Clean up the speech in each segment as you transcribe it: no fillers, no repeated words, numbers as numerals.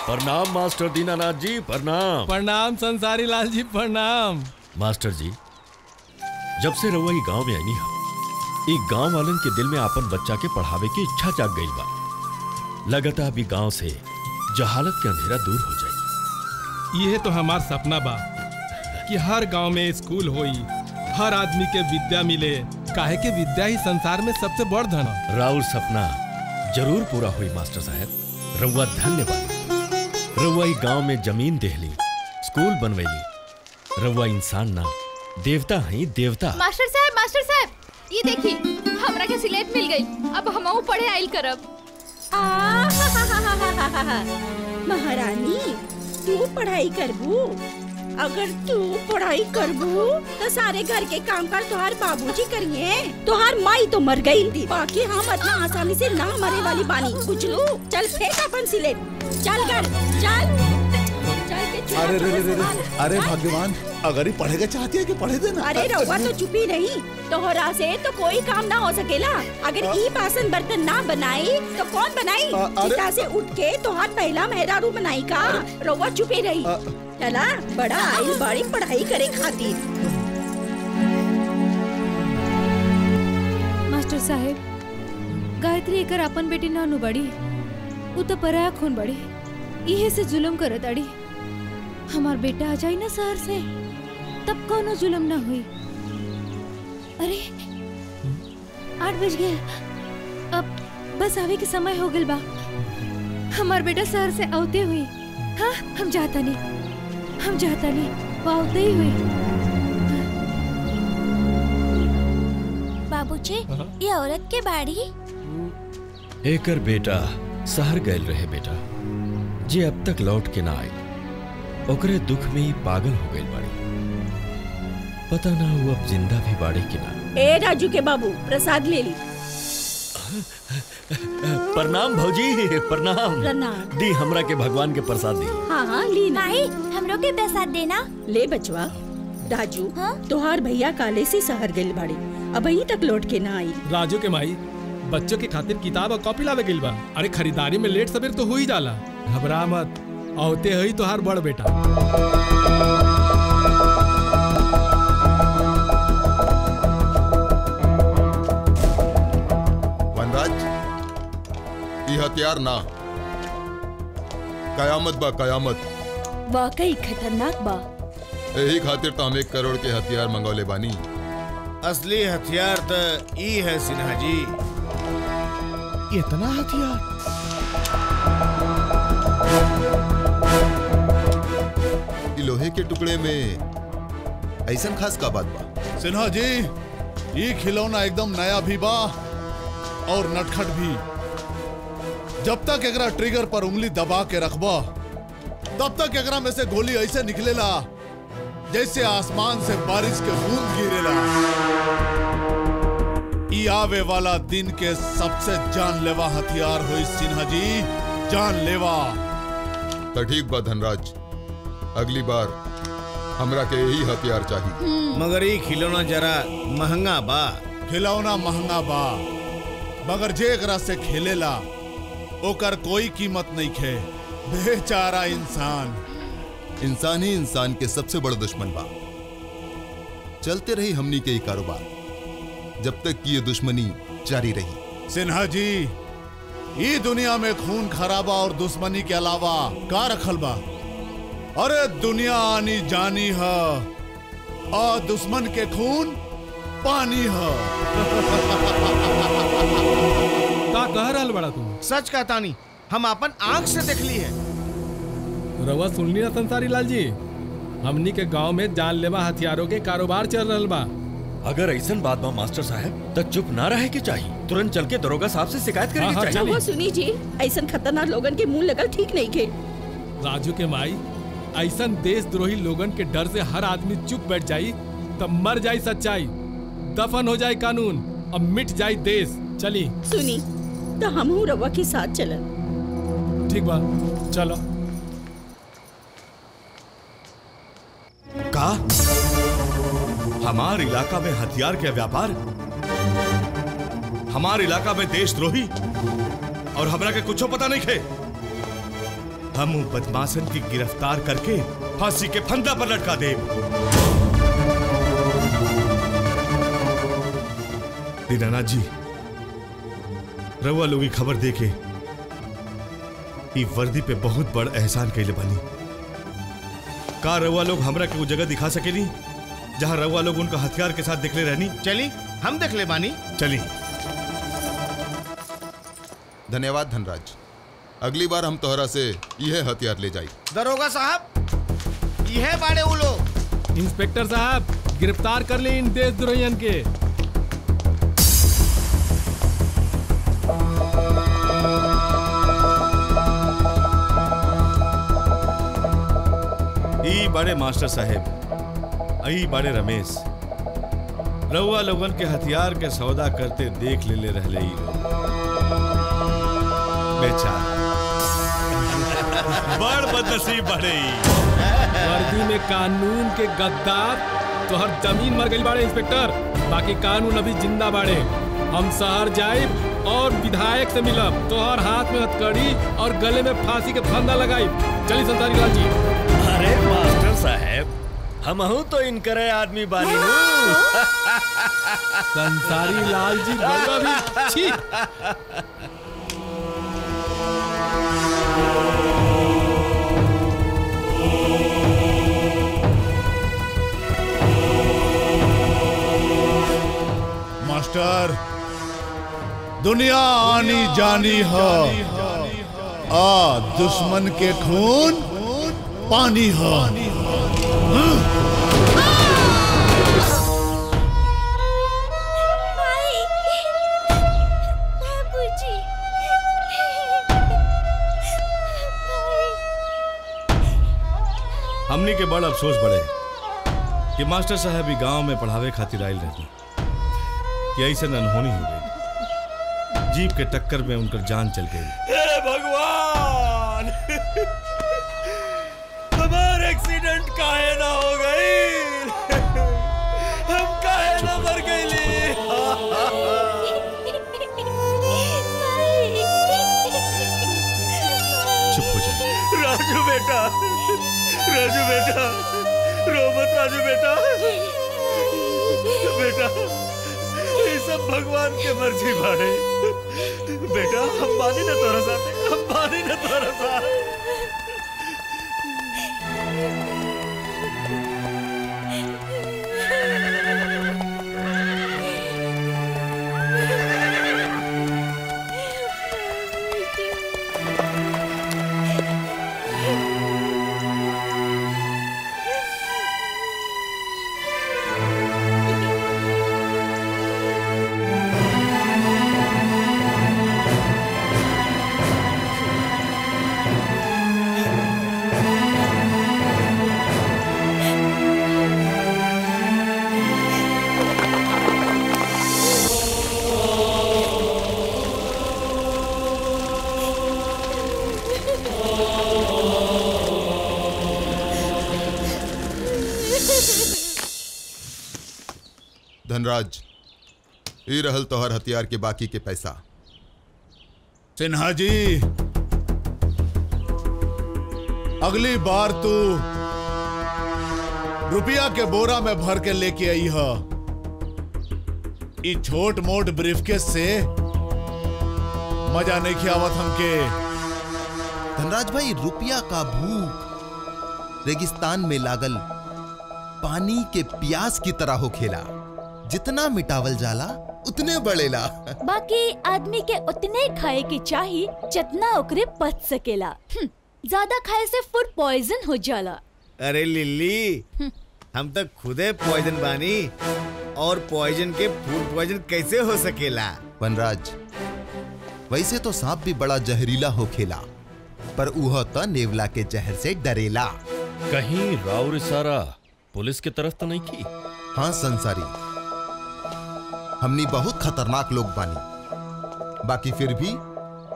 प्रणाम मास्टर दीनानाथ जी, प्रणाम। प्रणाम संसारी लाल जी, प्रणाम। मास्टर जी, जब से रउआ ई गांव में आईनी हा, ई गांव वालन के दिल में आपन बच्चा के पढ़ावे की इच्छा जाग गई बा। लगता अभी गांव से जहालत के अंधेरा दूर हो जाए। यह तो हमार सपना बा कि हर गांव में स्कूल होई, हर आदमी के विद्या मिले, काहे कि विद्या ही संसार में सबसे बड़ धन है। राउर सपना जरूर पूरा हुई मास्टर साहब। रउआ धन्यवाद। रउआ ई गांव में जमीन देहली, स्कूल बनवेली। रउआ इंसान ना देवता है, देवता। मास्टर साहब, ये देखी हमरा के सिलेट मिल गई। अब हमहू पढ़े आइल करब। महारानी, तू पढ़ाई करबू? अगर तू पढ़ाई करबू तो सारे घर के काम कर तुहार बाबूजी करिए। तुहार माई तो मर गई, बाकी हम इतना आसानी से ना मरे वाली बानी, बुझलू? चल फेंक अपन सिलेट, चल कर, चल। अरे भगवान, अगर ही पढ़ेगा चाहती है कि पढ़े देना। अरे रउआ तो चुप ही रही, तोहरा से तो कोई काम ना हो सकेला। अगर ई बासन बर्तन ना बनाई तो कौन बनाई? सीता से उठ के तोहार पहला मेहरारू बनाई का। रउआ चुप ही रही। चला, बड़ा आइल बाड़ी पढ़ाई करे खातिर। मास्टर साहेब, गायत्री एकर अपन बेटी नानू बड़ी, उ तो पराया खून बड़ी, इहे से जुलम करत अड़ी। हमार बेटा आ जाई ना शहर से, तब कोनो जुलम ना हुई। अरे 8 बज गए, अब बस आवे के समय हो गइल बा। हमार बेटा शहर से आते हुई। हाँ, हम जाता नहीं, वो आते ही हुई। बाबूजी, ये औरत के बाड़ी? एकर बेटा शहर गए रहे बेटा, जे अब तक लौट के ना आई। ओकरे दुख में ही पागल हो गई बाड़ी। पता ना वो अब जिंदा भी बाड़ी कि ना। ए राजू के बाबू, प्रसाद ले ली। प्रणाम भौजी, प्रणाम। दी हमरा के भगवान के प्रसाद दी। हाँ, ली ना। माही, हमरो के प्रसाद देना। ले बचवा। राजू, तोहार भैया काले से शहर गइल बाड़ी, अब यहीं तक लौट के ना आई। राजू के माई, बच्चों की खातिर किताब और कॉपी लावे गइल बा। अरे खरीदारी में लेट सबेर तो हो ही जाला। घबरा मत, औते हई तोहार बड़ बेटा। वनराज, ये हथियार ना, कयामत बा, कयामत। वाकई खतरनाक बा। यही खातिर तो हम 1 करोड़ के हथियार मंगौले बानी। असली हथियार तो ई है सिन्हा जी। इतना हथियार? लोहे के टुकड़े में ऐसा खास का बात बा? सिन्हा जी, ये खिलौना एकदम नया भी बा और नटखट भी। जब तक एकरा ट्रिगर पर उंगली दबा के रखबा, तब तक एकरा में से गोली ऐसे निकलेला जैसे आसमान से बारिश के बूंद गिरेला। ई आवे वाला दिन के सबसे जानलेवा हथियार हुई सिन्हा जी, जानलेवा। तो ठीक बा धनराज, अगली बार हमरा के यही हथियार चाहिए। मगर ये खिलौना जरा महंगा बा। खिलौना महंगा बा, मगर जे एकरा से खेलेला ओकर कोई कीमत नहीं खे। बेचारा इंसान। इंसान ही इंसान के सबसे बड़ा दुश्मन बा। चलते रही हमनी के ये कारोबार जब तक कि ये दुश्मनी जारी रही। सिन्हा जी, ये दुनिया में खून खराबा और दुश्मनी के अलावा का रखल बा? अरे दुनिया आनी जानी है और दुश्मन के खून पानी है। का कह रहल बड़ा तू? सच कहता नहीं, हम अपन आंख से देख ली है। रवा सुनली ना संसारी लाल जी, हमनी के गांव में जानलेवा हथियारों के कारोबार चल रहल बा। अगर ऐसन बात बा मास्टर साहब, तो चुप ना रहे के चाहिए, तुरंत चल के दरोगा साहब से शिकायत करे के चाहिए। वो सुनी जी, ऐसन खतरनाक लोगन के मुंह लगल ठीक नहीं खे। राजू के माई, ऐसन देशद्रोही लोगन के डर से हर आदमी चुप बैठ जाई, तब मर जाई सच्चाई, दफन हो जाए कानून और मिट जाए देश। चली सुनी तो हमहू रवा के साथ चलन। ठीक बा, चलो। का हमार इलाका में हथियार के व्यापार, हमार इलाका में देशद्रोही, और हमरा के कुछो पता नहीं खे। हम बदमाशन की गिरफ्तार करके फांसी के फंदा पर लटका दे। दीनानाथ जी, रउआ लोग की खबर देके ई वर्दी पे बहुत बड़ एहसान कैले बानी। का रउआ लोग हमरा के वो जगह दिखा सकेली जहां रउआ लोग उनका हथियार के साथ दिखले रहनी? चली, हम देख ले बानी। चली। धन्यवाद धनराज। अगली बार हम तोहरा से यह हथियार ले जाई। दरोगा साहब, यह बाड़े वो लोग। इंस्पेक्टर साहब, गिरफ्तार कर ले इन देशद्रोहियन के। ई बड़े मास्टर साहेब, आई बड़े रमेश, रउआ लोगन के हथियार के सौदा करते देख ले रहले ई लोग। बेचारा बड़ बदनसीब बड़े। वर्दी में कानून के गद्दार तो हर जमीन मर गई बाड़े इंस्पेक्टर, बाकी कानून अभी जिंदा बाड़े। हम शहर जाइब और विधायक से मिलब, तो हर हाथ में हथकड़ी और गले में फांसी के फंदा लगाई। चलिए संसारी लाल जी। अरे मास्टर साहब, हम तो इनकरे आदमी बानी हूँ। संसारी लाल जी रउआ भी छी। मास्टर, दुनिया आनी जानी है, आ दुश्मन के खून पानी है। हमनी के बड़ अफसोस बड़े कि मास्टर साहब गांव में पढ़ावे खातिर आयल रहती कि ऐसे अनहोनी हो गई। जीप के टक्कर में उनकर जान चल गई। हे भगवान, हमारा एक्सीडेंट काहे ना हो गई, हम काहे ना मर गईली। चुप हो जाए। राजू बेटा, राजू बेटा, रो मत राजू बेटा। बेटा, ये सब भगवान के मर्जी बाड़े। बेटा, हम बानी न तोरा साथे, हम बानी न तोरा साथ। धनराज, ये रहल तोहर हथियार के बाकी के पैसा। सिन्हा जी, अगली बार तू रुपया के बोरा में भर के लेके आई है। इस छोट मोट ब्रीफकेस से मजा नहीं खियावत हमके। धनराज भाई, रुपया का भूख रेगिस्तान में लागल पानी के प्यास की तरह हो खेला। जितना मिटावल जाला उतने बढ़ेला। बाकी आदमी के उतने खाए के चाहिए जितना ओकरे पच सकेला। ज्यादा खाए से फूड पॉइजन हो जाला। अरे लिल्ली, हम तो खुदे पॉइजन बानी, और पॉइजन के फूड पॉइजन कैसे हो सकेला? वनराज, वैसे तो सांप भी बड़ा जहरीला हो खेला, पर उह तो नेवला के जहर से डरेला। कहीं राउर इशारा पुलिस की तरफ तो नहीं की? हाँ संसारी, हमनी बहुत खतरनाक लोग बानी, बाकी फिर भी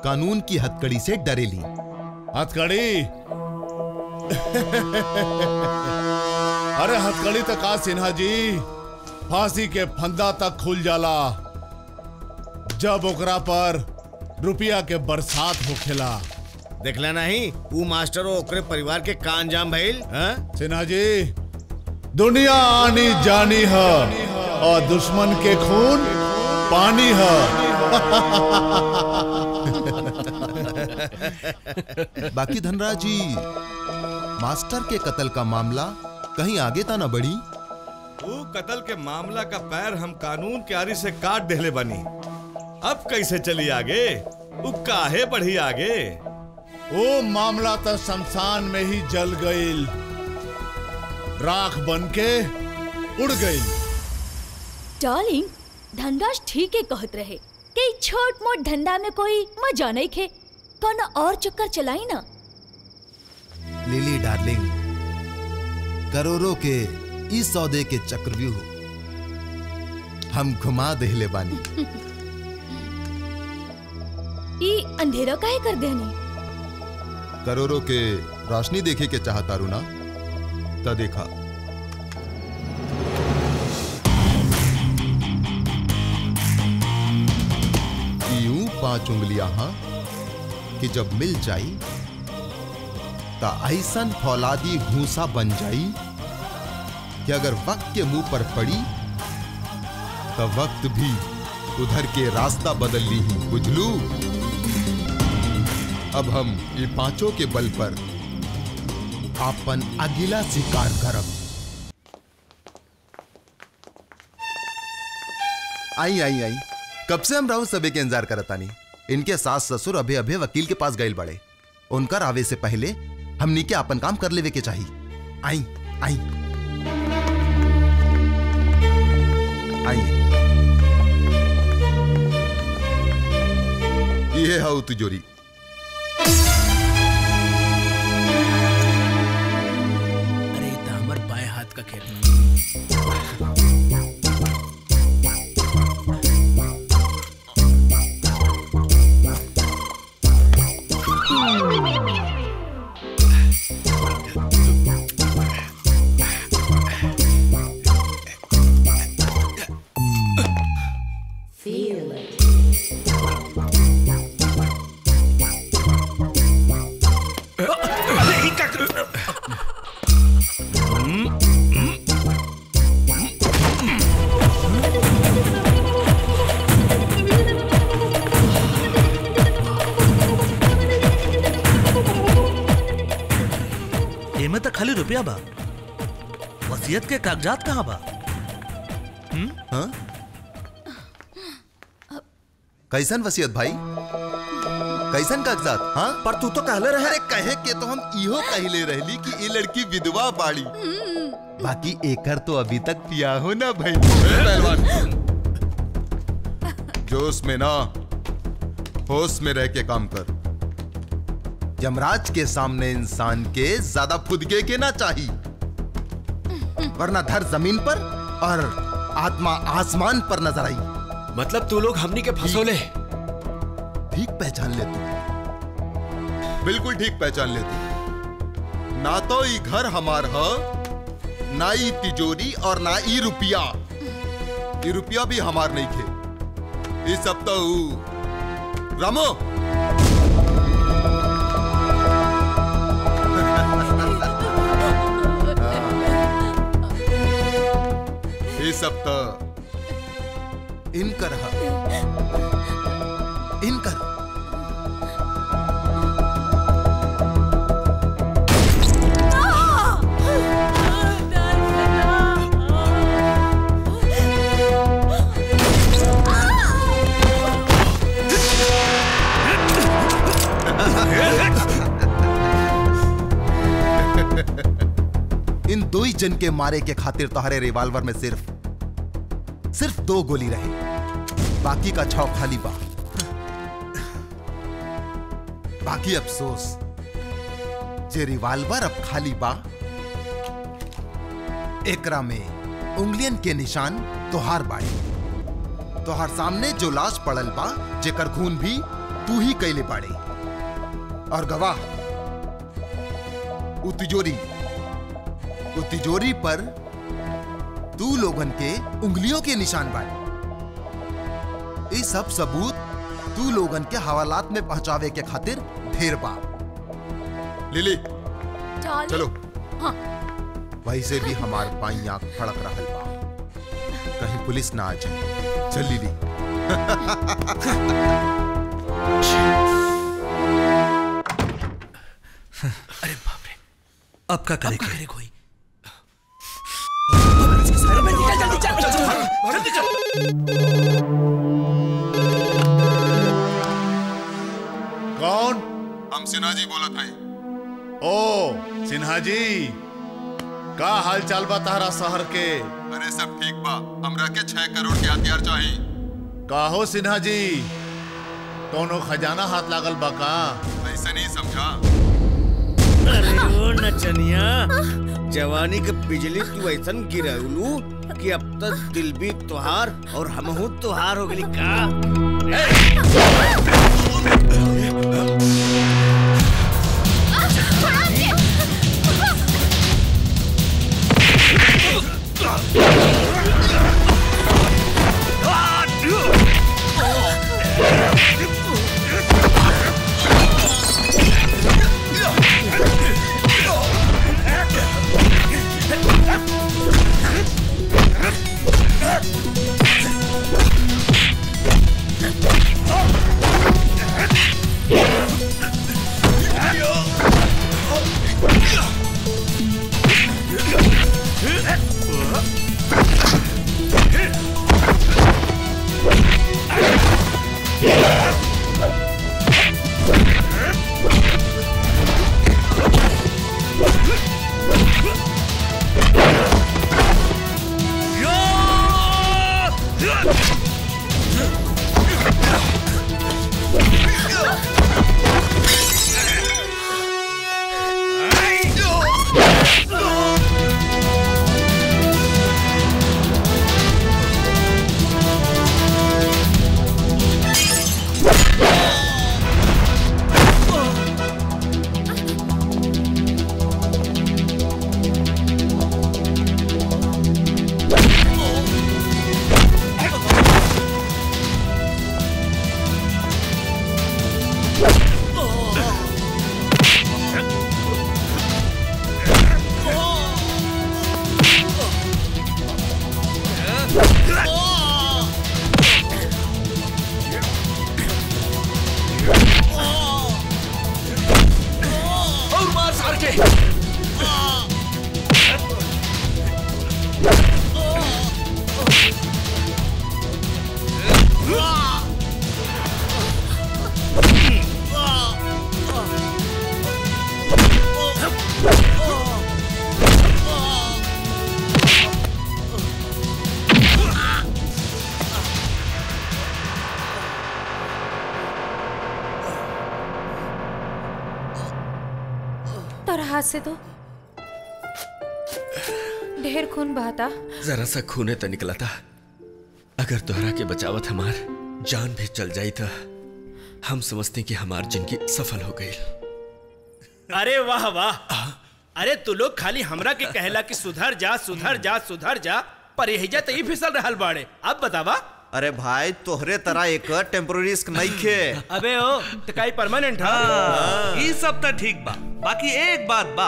कानून की हथकड़ी से डरेली। हथकड़ी? अरे हथकड़ी तक का सिन्हा जी, फांसी के फंदा तक खुल जाला जब ओकरा पर रुपया के बरसात होखेला। देखला नहीं वो मास्टर और ओकरे परिवार के का अंजाम भइल। सिन्हा जी, दुनिया आनी जानी है और दुश्मन के खून पानी है। बाकी धनराज जी, मास्टर के कत्ल का मामला कहीं आगे था ना बढ़ी? वो कत्ल के मामला का पैर हम कानून की आरी से काट देले बनी। अब कैसे चली आगे? वो काहे बढ़ी आगे? वो मामला तो शमशान में ही जल गई, राख बन के उड़ गई। डार्लिंग, धनराज ठीक है कहत रहे कि छोट मोट धंधा में कोई मजा नहीं खे, कोनो और चक्कर चलाई ना। लिली डार्लिंग, करोड़ों के इस सौदे के चक्रव्यूह हम घुमा देले बानी। ई अंधेरा काहे कर देनी? करोड़ों के रोशनी देखे के चाहता रू ना, ता देखा। यूं 5 उंगलियां हाँ कि जब मिल जाई ता ऐसन फौलादी भूसा बन जाई कि अगर वक्त के मुंह पर पड़ी तो वक्त भी उधर के रास्ता बदल ली ही, बुझलू। अब हम ये 5 के बल पर आपन अगला शिकार करब। आई आई आई, कब से हम राहु सबे के इंतजार करतानी। इनके सास ससुर अभे अभे वकील के पास गए बड़े, उनकर आवे से पहले हमनी के अपन काम कर लेवे के चाहिए। आई आई आई, ये है तिजोरी। अरे तो हमार बाएं हाथ का खेल। खाली रुपया बा, वसीयत के कागजात कहाँ बा? हाँ? कैसन वसीयत भाई? कैसन कागजात? हाँ? पर तू तो कहले रहे। अरे कहे के तो हम इहो कहले रहली कि ये लड़की विधवा बाड़ी, बाकी एकर तो अभी तक पिया हो ना भाई। पहलवान, जोश में ना होश में रह के काम कर। यमराज के सामने इंसान के ज्यादा फुदके के ना चाहिए, वरना धर जमीन पर और आत्मा आसमान पर नजर आई। मतलब तू लोग हमनी के फंसोले? ठीक पहचान ले तू, बिल्कुल ठीक पहचान ले तू। ना तो ये घर हमार है, ना ये तिजोरी और ना ये रुपया। ये रुपया भी हमार नहीं थे। इस सब तो रामो ये सब तो इनकर है, इनकर। इन 2 ही जन के मारे के खातिर तुम्हारे रिवॉल्वर में सिर्फ 2 गोली रहे, बाकी का 6 खाली बा। बाकी अफसोस जे रिवॉल्वर अब खाली बा, एकरा में उंगलियन के निशान तोहार बाड़ी। तोहार सामने जो लाश पड़ल बा, जेकर खून भी तू ही कैले बाड़े, और गवाह उ तिजोरी पर तू लोगन के उंगलियों के निशान बाड़े। ये सब सबूत तू लोगन के हवालात में पहुंचावे के खातिर ढेर बा। Lily darling. चलो। हाँ। वहीं से भी हमार बाई आंख फड़क रहल बा, कहीं पुलिस ना आ जाए। चल लिली। अरे बाप रे, अब क्या करे कोई? जल्दी चल। कौन? हम सिन्हा जी बोलत हई। ओ सिन्हा जी, का हाल चाल बा तारा शहर के? अरे सब ठीक बा, हमरा के 6 करोड़ के हथियार चाहिए। का हो सिन्हा जी, कौनो खजाना हाथ लागल बा का? ऐसा नहीं समझा। अरे ओ नचनिया, जवानी के बिजली तू ऐसन गिरौलू कि अब तक दिल भी तुहार और हमहू तुहार हो गई का? हाथ से तो ढेर खून बहाता। जरा सा खूने तो निकला था। अगर तोहरा के बचावत हमार जान भी चल जाई तो हम समझते कि हमार जिंदगी सफल हो गई। अरे वाह वाह, अरे तू लोग खाली हमरा के कहला कि सुधर जा सुधर जा सुधर जा, पर यही तो ही फिसल रहल बाड़े। अब बतावा। अरे भाई तोहरे तरह एक टेम्पोररी रिस्क नहीं खे। अबे ओ तो काई परमानेंट है। ये सब तो ठीक बा, बाकी एक बात बा,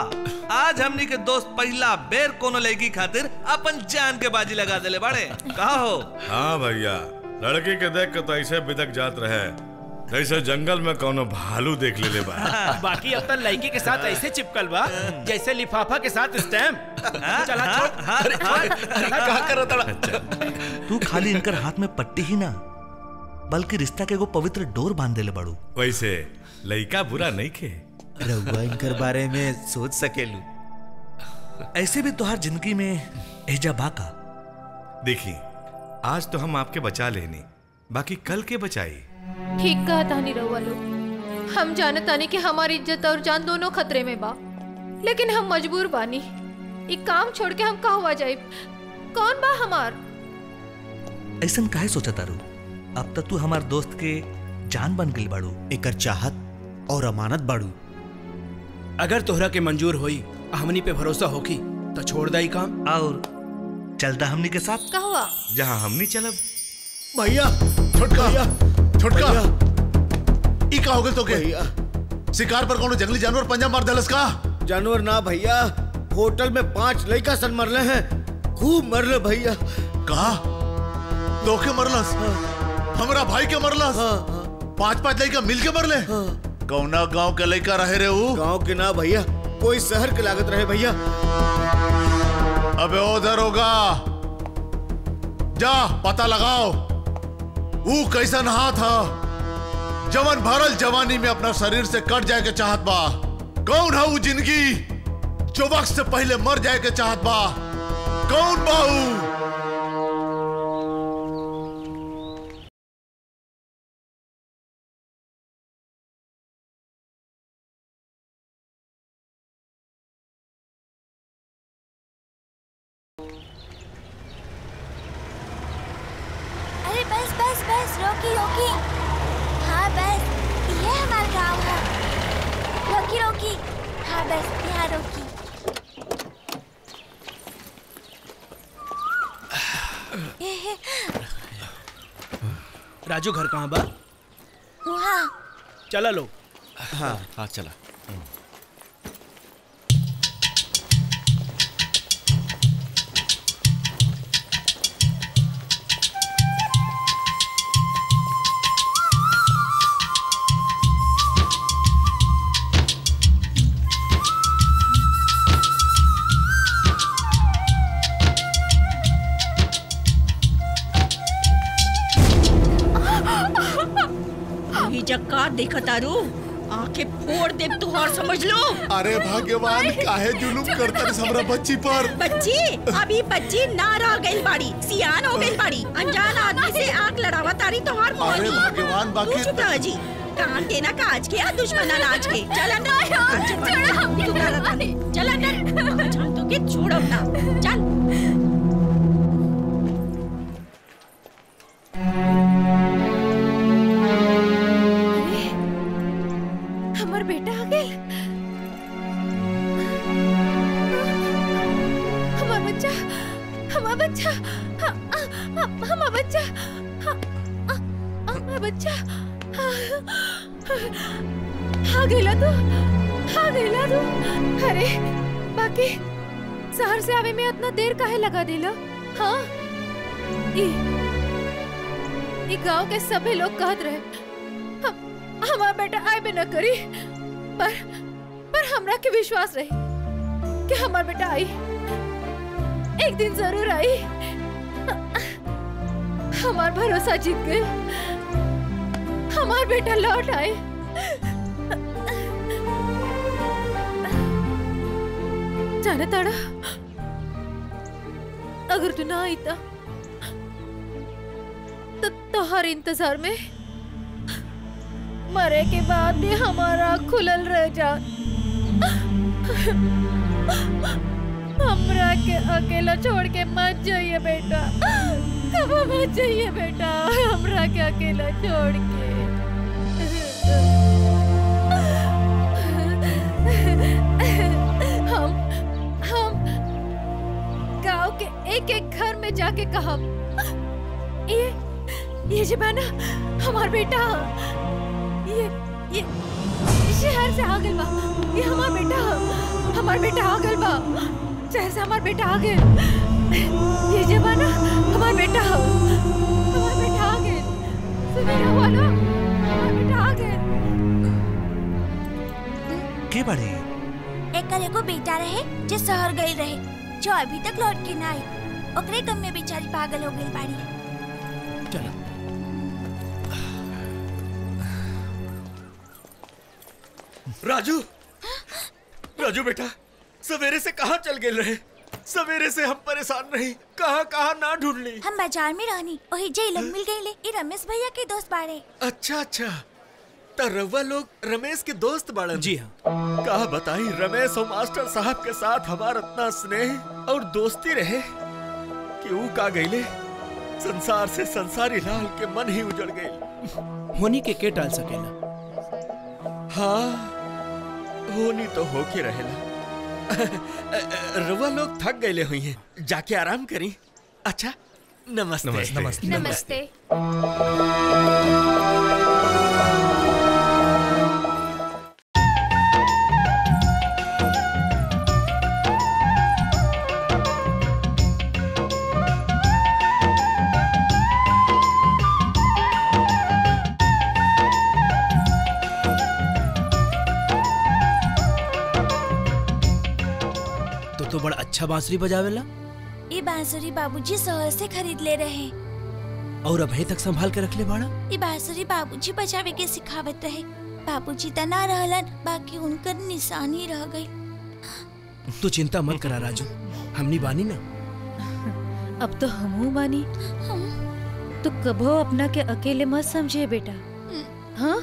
आज हमनी के दोस्त पहला बेर कोनो लड़की खातिर अपन जान के बाजी लगा देले बाड़े। कहा हो? हाँ भैया, लड़की के देख के तो ऐसे बिदक जात रहे जैसे जंगल में कोनो भालू देख ले बा। बाकी अब तक लड़की के साथ ऐसे चिपकल बा जैसे लिफाफा के साथ स्टैम्प। चला तू खाली इनकर हाथ में पट्टी ही ना बल्कि रिश्ता के एगो पवित्र डोर बांध देले बाड़ू। वैसे लड़का बुरा नहीं खे। रउआ इनकर बारे में सोच सकेलू। ऐसे भी तुहार जिंदगी में एजा बाका। देखी आज तो हम आपके बचा लेनी, बाकी कल के बचाई। ठीक कहा तानी रउआ लोग। हम जानत तानी कि हमारी इज्जत और जान दोनों खतरे में बा, लेकिन हम मजबूर बानी। एक काम छोड़ के हम कहवा जाए। कौन बा हमार? ऐसन काहे सोचा तारू? अब तक तू हमार दोस्त के जान बन गई बाड़ू। एकर चाहत और अमानत बाड़ू। अगर तोहरा के मंजूर होई, हमनी पे भरोसा होगी तो छोड़ दाई काम और चलता हमनी के साथ कहवा जहाँ हमनी चलब। भैया छोटका, छुटका ई का हो गल तो के? शिकार पर कोनो जंगली जानवर पंजा मार देलस का? जानवर ना भैया, होटल में 5 लड़का सन मरले हैं, खूब मरले भैया। का तोके मरलस? हमरा भाई के मरलस? 5-5 लड़का मिल के मरले? कौना गांव के लड़का रहे रे वो? गांव के ना भैया, कोई शहर के लागत रहे भैया। अबे उधर होगा, जा पता लगाओ वो कैसन हाथ है जवन भरल जवानी में अपना शरीर से कट जाए के चाहत बा। कौन है वो जिंदगी जो वक्त से पहले मर जाए के चाहत बा? कौन बा वो? अरे बस बस बस, रोकी रोकी। हाँ बस, ये हमारा गाँव है। रोकी रोकी। हाँ बस, यहाँ रोकी। राजू घर कहाँ बा? वहाँ। चला लो। हाँ हाँ चला। जक्का देखा तारू, आंखें फोड़ दे तुहार, समझ लो। अरे भगवान, काहे जुलुम करता रे हमरा बच्ची पर? बच्ची? अभी बच्ची ना रह गई बाड़ी, सियान हो गई बाड़ी। अनजान आदमी से आंख लड़ावा तारी तुहार मोहनी। अरे भगवान, बाकी चुप रह जी। कान के ना काज के, दुश्मना नाच के। चल अंदर, चल अंदर। चल तो के छोड़ो ना, चल। बेटा आ गए। हमारा बच्चा, हमारा बच्चा, हमारा बच्चा, हमारा बच्चा आ गईला तू, आ गईला तू। अरे बाकी शहर से आवे में इतना देर काहे लगा देला? हाँ, ये गांव के सभी लोग कहत रहे हमारा बेटा आए भी न करी, पर हमरा के विश्वास रही कि हमारा बेटा आई, एक दिन जरूर आई। हमारा भरोसा जीत गए, हमारा बेटा लौट आए। जाने ताड़ा, अगर तू ना आई तो तोहर इंतजार में मरे के बाद भी हमारा खुलल रह जा। हमरा के अकेला छोड़ के मत जाइए बेटा, मत जाइए बेटा, हमरा के अकेला छोड़ के। हम गांव के एक घर में जाके कहा, ये जमाना हमार बेटा, ये शहर से आ गइल बा, ये हमार बेटा आ गइल बा, शहर से हमार बेटा आ गइल। ये जमाना हमार बेटा आ गइल, सुनिए हुआ ना, हमार बेटा आ गइल। के बड़ी? एगो बेटा रहे जो शहर गई रहे, जो अभी तक लौट के ना आई। ओकरे गम में बेचारी पागल हो गई बाड़ी। चलो। राजू, राजू बेटा, सवेरे से कहाँ चल गए रहे? सवेरे से हम परेशान रही, कहाँ कहाँ ना ढूंढ ली। हम बाजार में रहनी, वही जेलम मिल गई ले। ये रमेश भैया के दोस्त बाड़े। अच्छा अच्छा, तो रवा लोग रमेश के दोस्त बाड़न? जी हाँ। कहा बताई, रमेश और मास्टर साहब के साथ हमारा इतना स्नेह और दोस्ती रहे कि वो का गईले, संसार से संसारी लाल के मन ही उजड़ गई। होनी के टाल सकेला? हाँ, होनी तो हो के रहेला। रवा लोग थक गए हुई हैं, जाके आराम करी। अच्छा, नमस्ते। नमस्ते। नमस्ते। नमस्ते। अच्छा बांसुरी बजावेला। ये बांसुरी बाबूजी शहर से खरीद ले रहे। और अभी तक संभाल के रख ले बाड़ा। ये बांसुरी बाबूजी बजावे के सिखावत रहे। बाबूजी त ना रहलन, बाकी उनकर निशानी रह गई। तू चिंता मत करा राजू, हमनी बानी ना। अब तो हमहू बानी। तू कभो अपना के अकेले मत समझे बेटा। हाँ,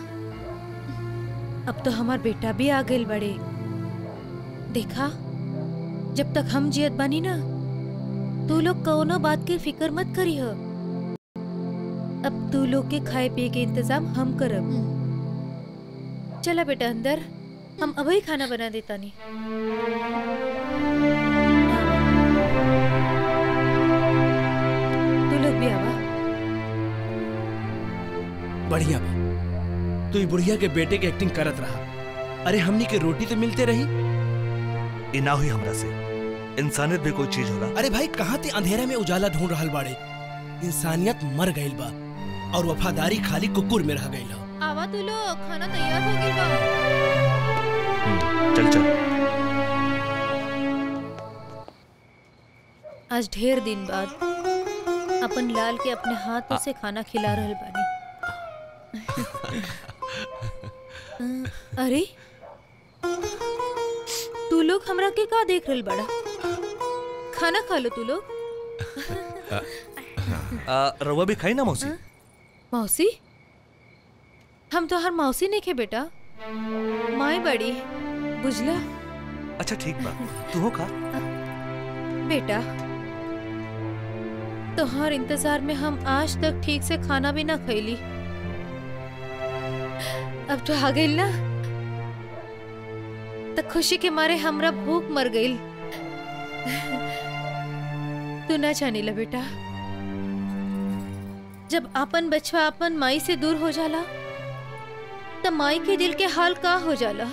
अब तो हमार बेटा भी आ गए बड़े। देखा, जब तक हम जियत बानी ना, तू लोग कौनो बात की फिक्र मत करी हो। अब तू लोग के खाए पिए के इंतजाम हम करब। चला बेटा अंदर, हम अभी खाना बना देता नहीं। तू लोग भी आवा। बढ़िया बा, तू ई बुढ़िया के बेटे के एक्टिंग करत रहा। अरे हमनी के रोटी तो मिलते रही। ई ना हुई हमरा से। इंसानियत भी कोई चीज होला। अरे भाई, कहाँ ते अंधेरा में उजाला ढूंढ रहल बाड़े। इंसानियत मर गईल बा और वफादारी खाली कुकुर में रह गईल। आवा तू लोग, खाना तैयार हो गई बा। चल चल। आज ढेर दिन बाद अपन लाल के अपने हाथों से खाना खिला रहल बानी। अरे तू लोग हमरा के का देख रहल बड़ा? खाना खा लो तू लोग। रवा भी खाई ना मौसी। मौसी? हम तो हर मौसी नहीं खे बेटा, माई बड़ी बुझला। अच्छा ठीक बा, तू हो खा। बेटा तोहार इंतजार में हम आज तक ठीक से खाना भी ना खैली। अब तो आ गई ना, तो खुशी के मारे हमरा भूख मर गई। तू ना जानी ला बेटा, जब अपन बच्चा अपन माई से दूर हो जाला, तब माई के दिल के हाल का हो जाला।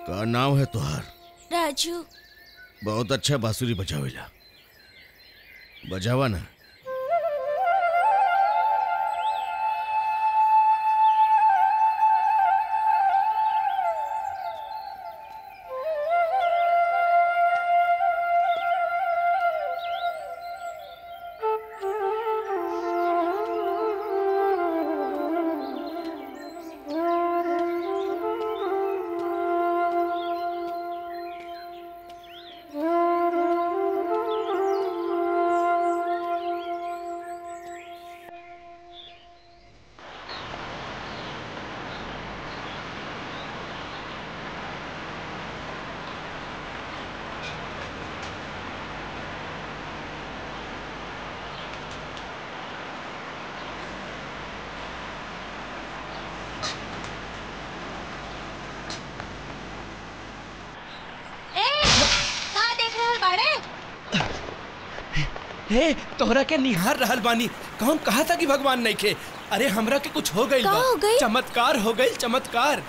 का नाम है तुहार? राजू। बहुत अच्छा बांसुरी बजावेला, बजावा ना। हे तोहरा के निहार रहल बानी। कौन कहा था कि भगवान नहीं खे? अरे हमरा के कुछ हो गई बा। हो गई? चमत्कार हो गई, चमत्कार।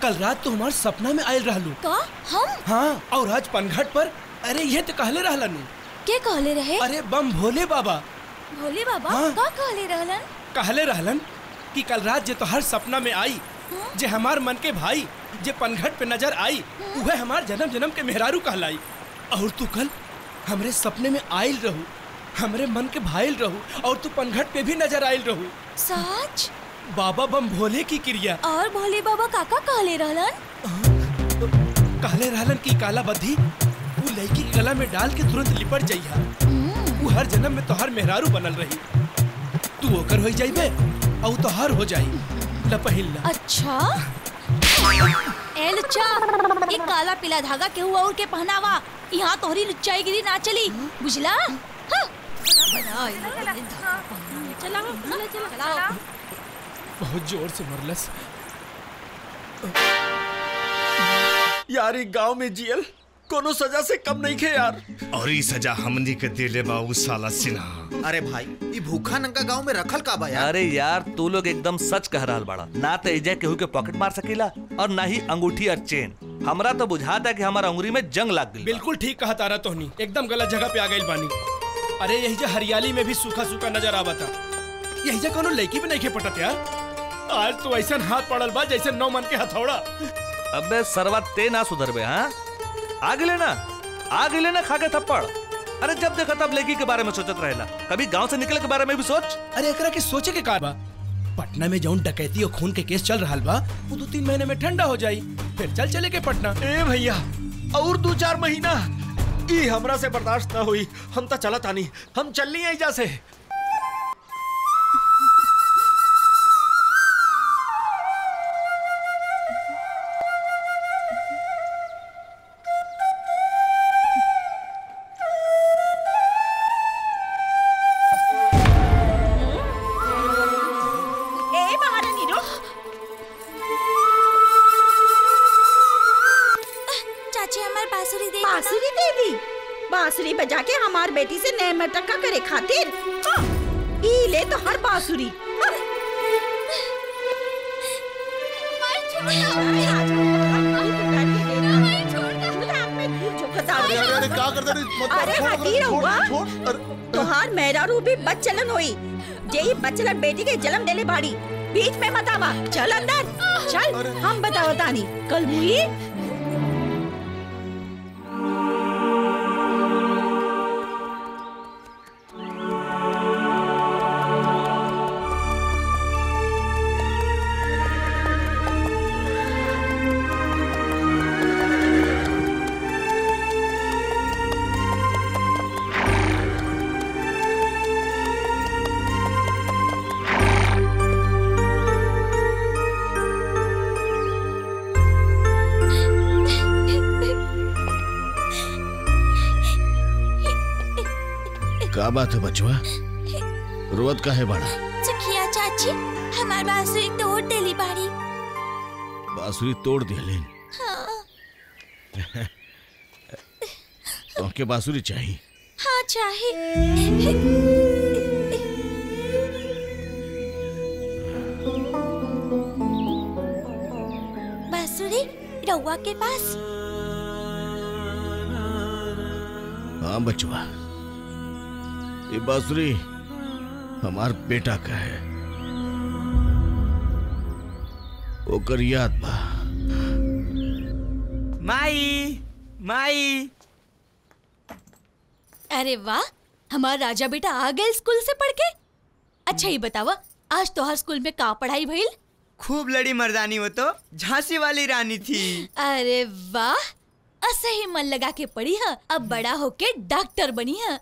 कल रात तो हमार सपना में आयल रहलू। का? हम? हाँ, और आज पनघट पर। अरे ये तो कहले रहलन। के कहले रहे? अरे बम भोले बाबा। भोले बाबा? हाँ। का कहले रहलन? कहले रहलन कि कल रात जे तोहर सपना में आई, जे हमार मन के भाई जे पनघट पे नजर आई, वह हमार जन्म जन्म के मेहरारू कहलाई। और तू कल हमरे सपने में आयल रहू, हमरे मन के भाईल रहू, और तू पनघट पे भी नजर आयल रहू। सच? बाबा बम भोले की क्रिया। और भोले बाबा काका कहले रहलन? कहले रहलन कि काला बद्धी, वो लड़की के गला में डाल के तुरंत लिपट जाइहा। वो हर जन्म में तोहर मेहरारू बनल रही। तू ओकर हो जाइबे और तोहर हो जाई। ल पहिल ला। अच्छा ए लुच्चा, ये काला पीला धागा केहू और के पहनावा। यहाँ तोहरी लुच्चाई गिरी ना चली, बुझला? बहुत जोर से मरलस। यार ई गांव में जियल कोनो सजा से कम नहीं खे यार। और ई सजा हमनी के दिले बा उ साला सिन्हा। अरे भाई ये भूखा नंगा गांव में रखल का बा यार? अरे यार तू लोग एकदम सच कह रहा बाड़ा। ना तो एजा केहू के पॉकेट मार सकीला और ना ही अंगूठी और चेन। हमरा तो बुझाता है कि हमारा अंगुरी में जंग लग गई। बिल्कुल ठीक कहा तारा तोहनी, एकदम गलत जगह पे आ गई बानी। अरे यही जो हरियाली में भी सूखा सूखा नजर आवता। यही जो कोनो लड़की भी नहीं खे पटत यार। आज तो ऐसा हाथ पड़ल बा जैसे 9 मन के हथौड़ा। अबे सरवा ते ना सुधरबे। हाँ आगे लेना खा के थप्पड़। अरे जब देखा तब लड़की के बारे में सोचत रहेला, कभी गांव से निकले के बारे में भी सोच। अरे एकरा के सोचे के का बा? पटना में जौन डकैती और खून के केस चल रहा बा वो 2-3 महीने में ठंडा हो जाई, फिर चले के पटना। ए भैया और 2-4 महीना ई हमरा से बर्दाश्त ना हुई। हम तो चलत आनी, हम चलनी आई जा से। बांसुरी बजा के हमार बेटी से नेम टक्का करे खातिर। हाँ, ई ले तो हर बांसुरी। हाँ। अरे हटी रहुआ, तोहार मेहरारू भी बच्चलन होई। जेई बच्चलन बेटी के जन्म देले बाड़ी, बीच में मत आवा। चल अंदर चल, हम बताओ तानी कल मुई। का बात है बचवा, रोवत का है बाड़ा? सखिया चाची हमार बांसुरी तोड़ देली बाड़ी। बांसुरी तोड़ दिलेन? हाँ। तो के बांसुरी चाहिए? हाँ चाहे। बांसुरी रउआ के पास? हाँ बचवा, ये बांसुरी हमार बेटा का है। ओकर याद बा। माई माई। अरे वाह, हमारा राजा बेटा आ गए स्कूल से पढ़ के। अच्छा ये बतावा, आज तोहर स्कूल में का पढ़ाई भइल? खूब लड़ी मर्दानी, वो तो झांसी वाली रानी थी। अरे वाह, ऐसे ही मन लगा के पढ़ी है, अब बड़ा होके डॉक्टर बनी है।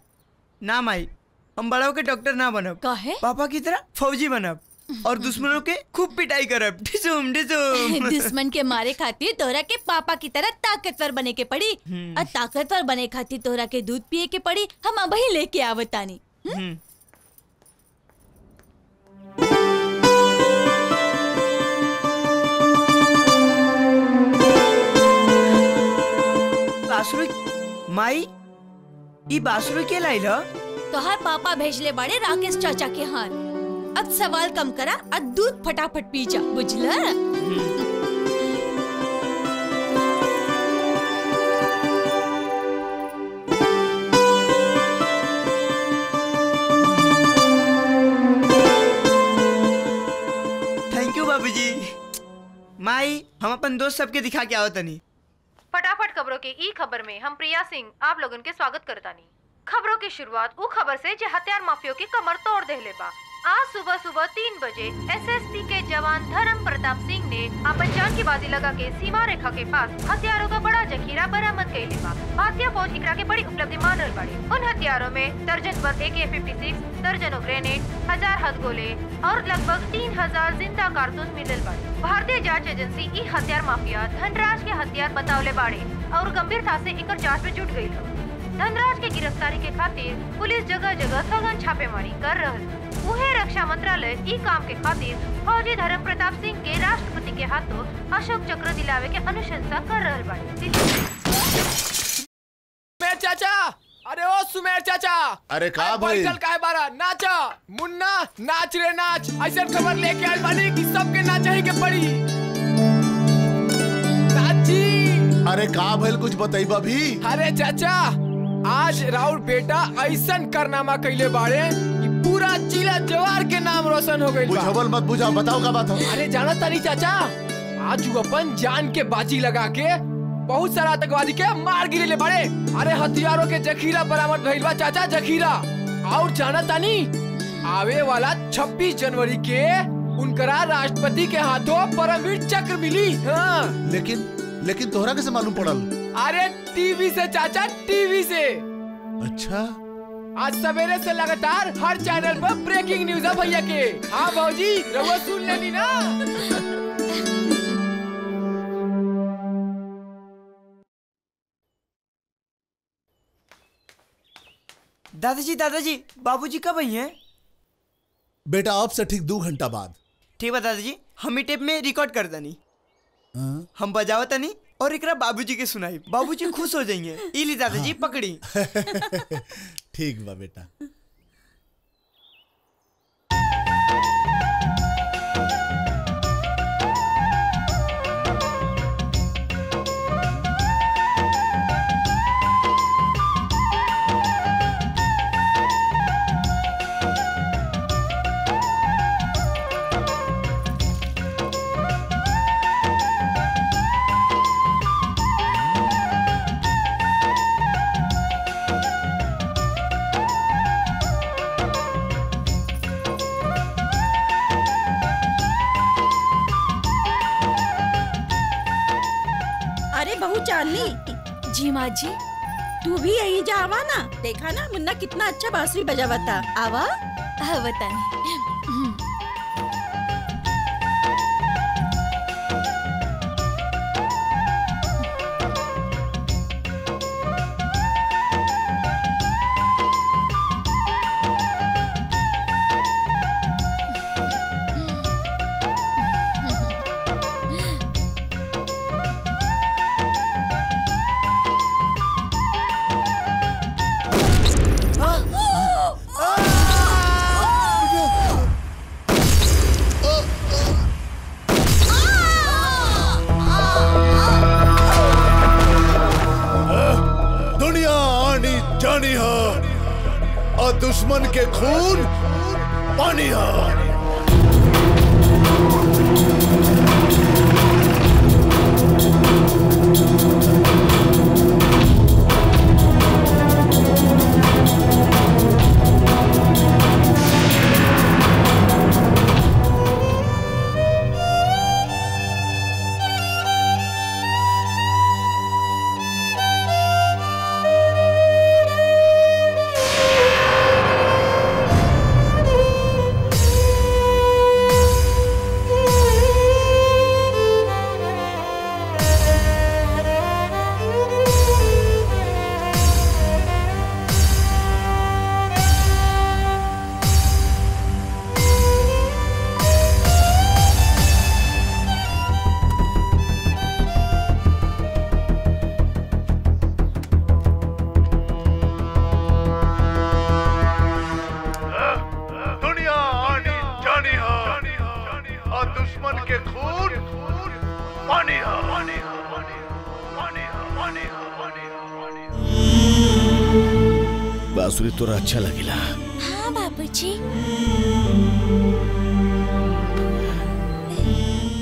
ना माई, हम बड़ा होके डॉक्टर ना बनब। काहे? पापा की तरह फौजी बनब और दुश्मनों के खूब पिटाई करब। डिसुम डिसुम। दुश्मन के मारे खातिर तोरा के पापा की तरह ताकतवर बने के पड़ी। और ताकतवर बने खातिर तोरा के दूध पिए के पड़ी। हम अब ही लेके आवतानी। बांसुरी माई, ई बांसुरी के लाइल ह? तोहर पापा भेजले बाड़े राकेश चाचा के हाथ। अब सवाल कम करा और दूध फटाफट पी जा, बुझला? थैंक यू बाबूजी। माई, हम अपन दोस्त सबके दिखा के आवत तनी। फटाफट खबरों के ई खबर में हम प्रिया सिंह आप लोगन के स्वागत करतानी। खबरों की शुरुआत उ खबर से जे हथियार माफियों की कमर तोड़ देले बा। आज सुबह 3 बजे एसएसपी के जवान धर्म प्रताप सिंह ने अपन जान की बाजी लगा के सीमा रेखा के पास हथियारों का बड़ा जखीरा बरामद कैले बा। भारतीय फौज एकरा के बड़ी उपलब्धि मान रहल बाड़ी। उन हथियारों में दर्जन भर AK-56, दर्जनों ग्रेनेड, 1000 हथगोले और लगभग 3000 जिंदा कारतूस मिलल बाड़ी। भारतीय जांच एजेंसी ई हथियार माफिया धनराज के हथियार बतावले बाड़े और गंभीरता से एकर जांच में जुट गई। धनराज के गिरफ्तारी के खातिर पुलिस जगह जगह सघन छापेमारी कर रहल। उहे रक्षा मंत्रालय ई काम के खातिर फौजी धर्म प्रताप सिंह के राष्ट्रपति के हाथों अशोक चक्र दिलावे के अनुशंसा कर रहल बाड़ी। सुमेर चाचा, अरे ओ सुमेर चाचा, अरे का भाई चल काहे बारा नाचा मुन्ना, नाच रे नाच। ऐसा खबर लेके आइल बानी कि सबके नाचा ही के पड़ी। नाची। अरे का भइल कुछ बताइबा भी? अरे चाचा, आज राउर बेटा ऐसन कारनामा कैले बाड़े कि पूरा जिला जवार के नाम रोशन हो गई। बुझावल मत बुझा, बताओ का बात है? अरे जाना तानी चाचा, आज वो अपन जान के बाजी लगा के बहुत सारा आतंकवादी के मार गिरे बाड़े। अरे हथियारों के जखीरा बरामद भइल बा चाचा, जखीरा। और जाना तानी, आवे वाला 26 जनवरी के उनकरा राष्ट्रपति के हाथों परमवीर चक्र मिली। हाँ। लेकिन तोहरा कैसे मालूम पड़ल? अरे टीवी से चाचा, टीवी से। अच्छा, आज सवेरे से लगातार हर चैनल पर ब्रेकिंग न्यूज है भैया के। हाँ भौजी, रउआ सुन लेनी ना। दादाजी, बाबूजी कब आई हैं? बेटा अब से ठीक 2 घंटा बाद। ठीक है दादाजी, हम ही टेप में रिकॉर्ड कर दनी। हम बजाओ तनी और एकरा बाबूजी के सुनाई। बाबूजी खुश हो जाएंगे। इली दादाजी पकड़ी। ठीक बा बेटा। चांदनी जी माँ जी, तू भी यही जावा ना। देखा ना मुन्ना कितना अच्छा बांसुरी बजावता। आवा बतानी। दुश्मन के खून पानी है। बांसुरी तोरा अच्छा लगेला? हाँ बाबूजी।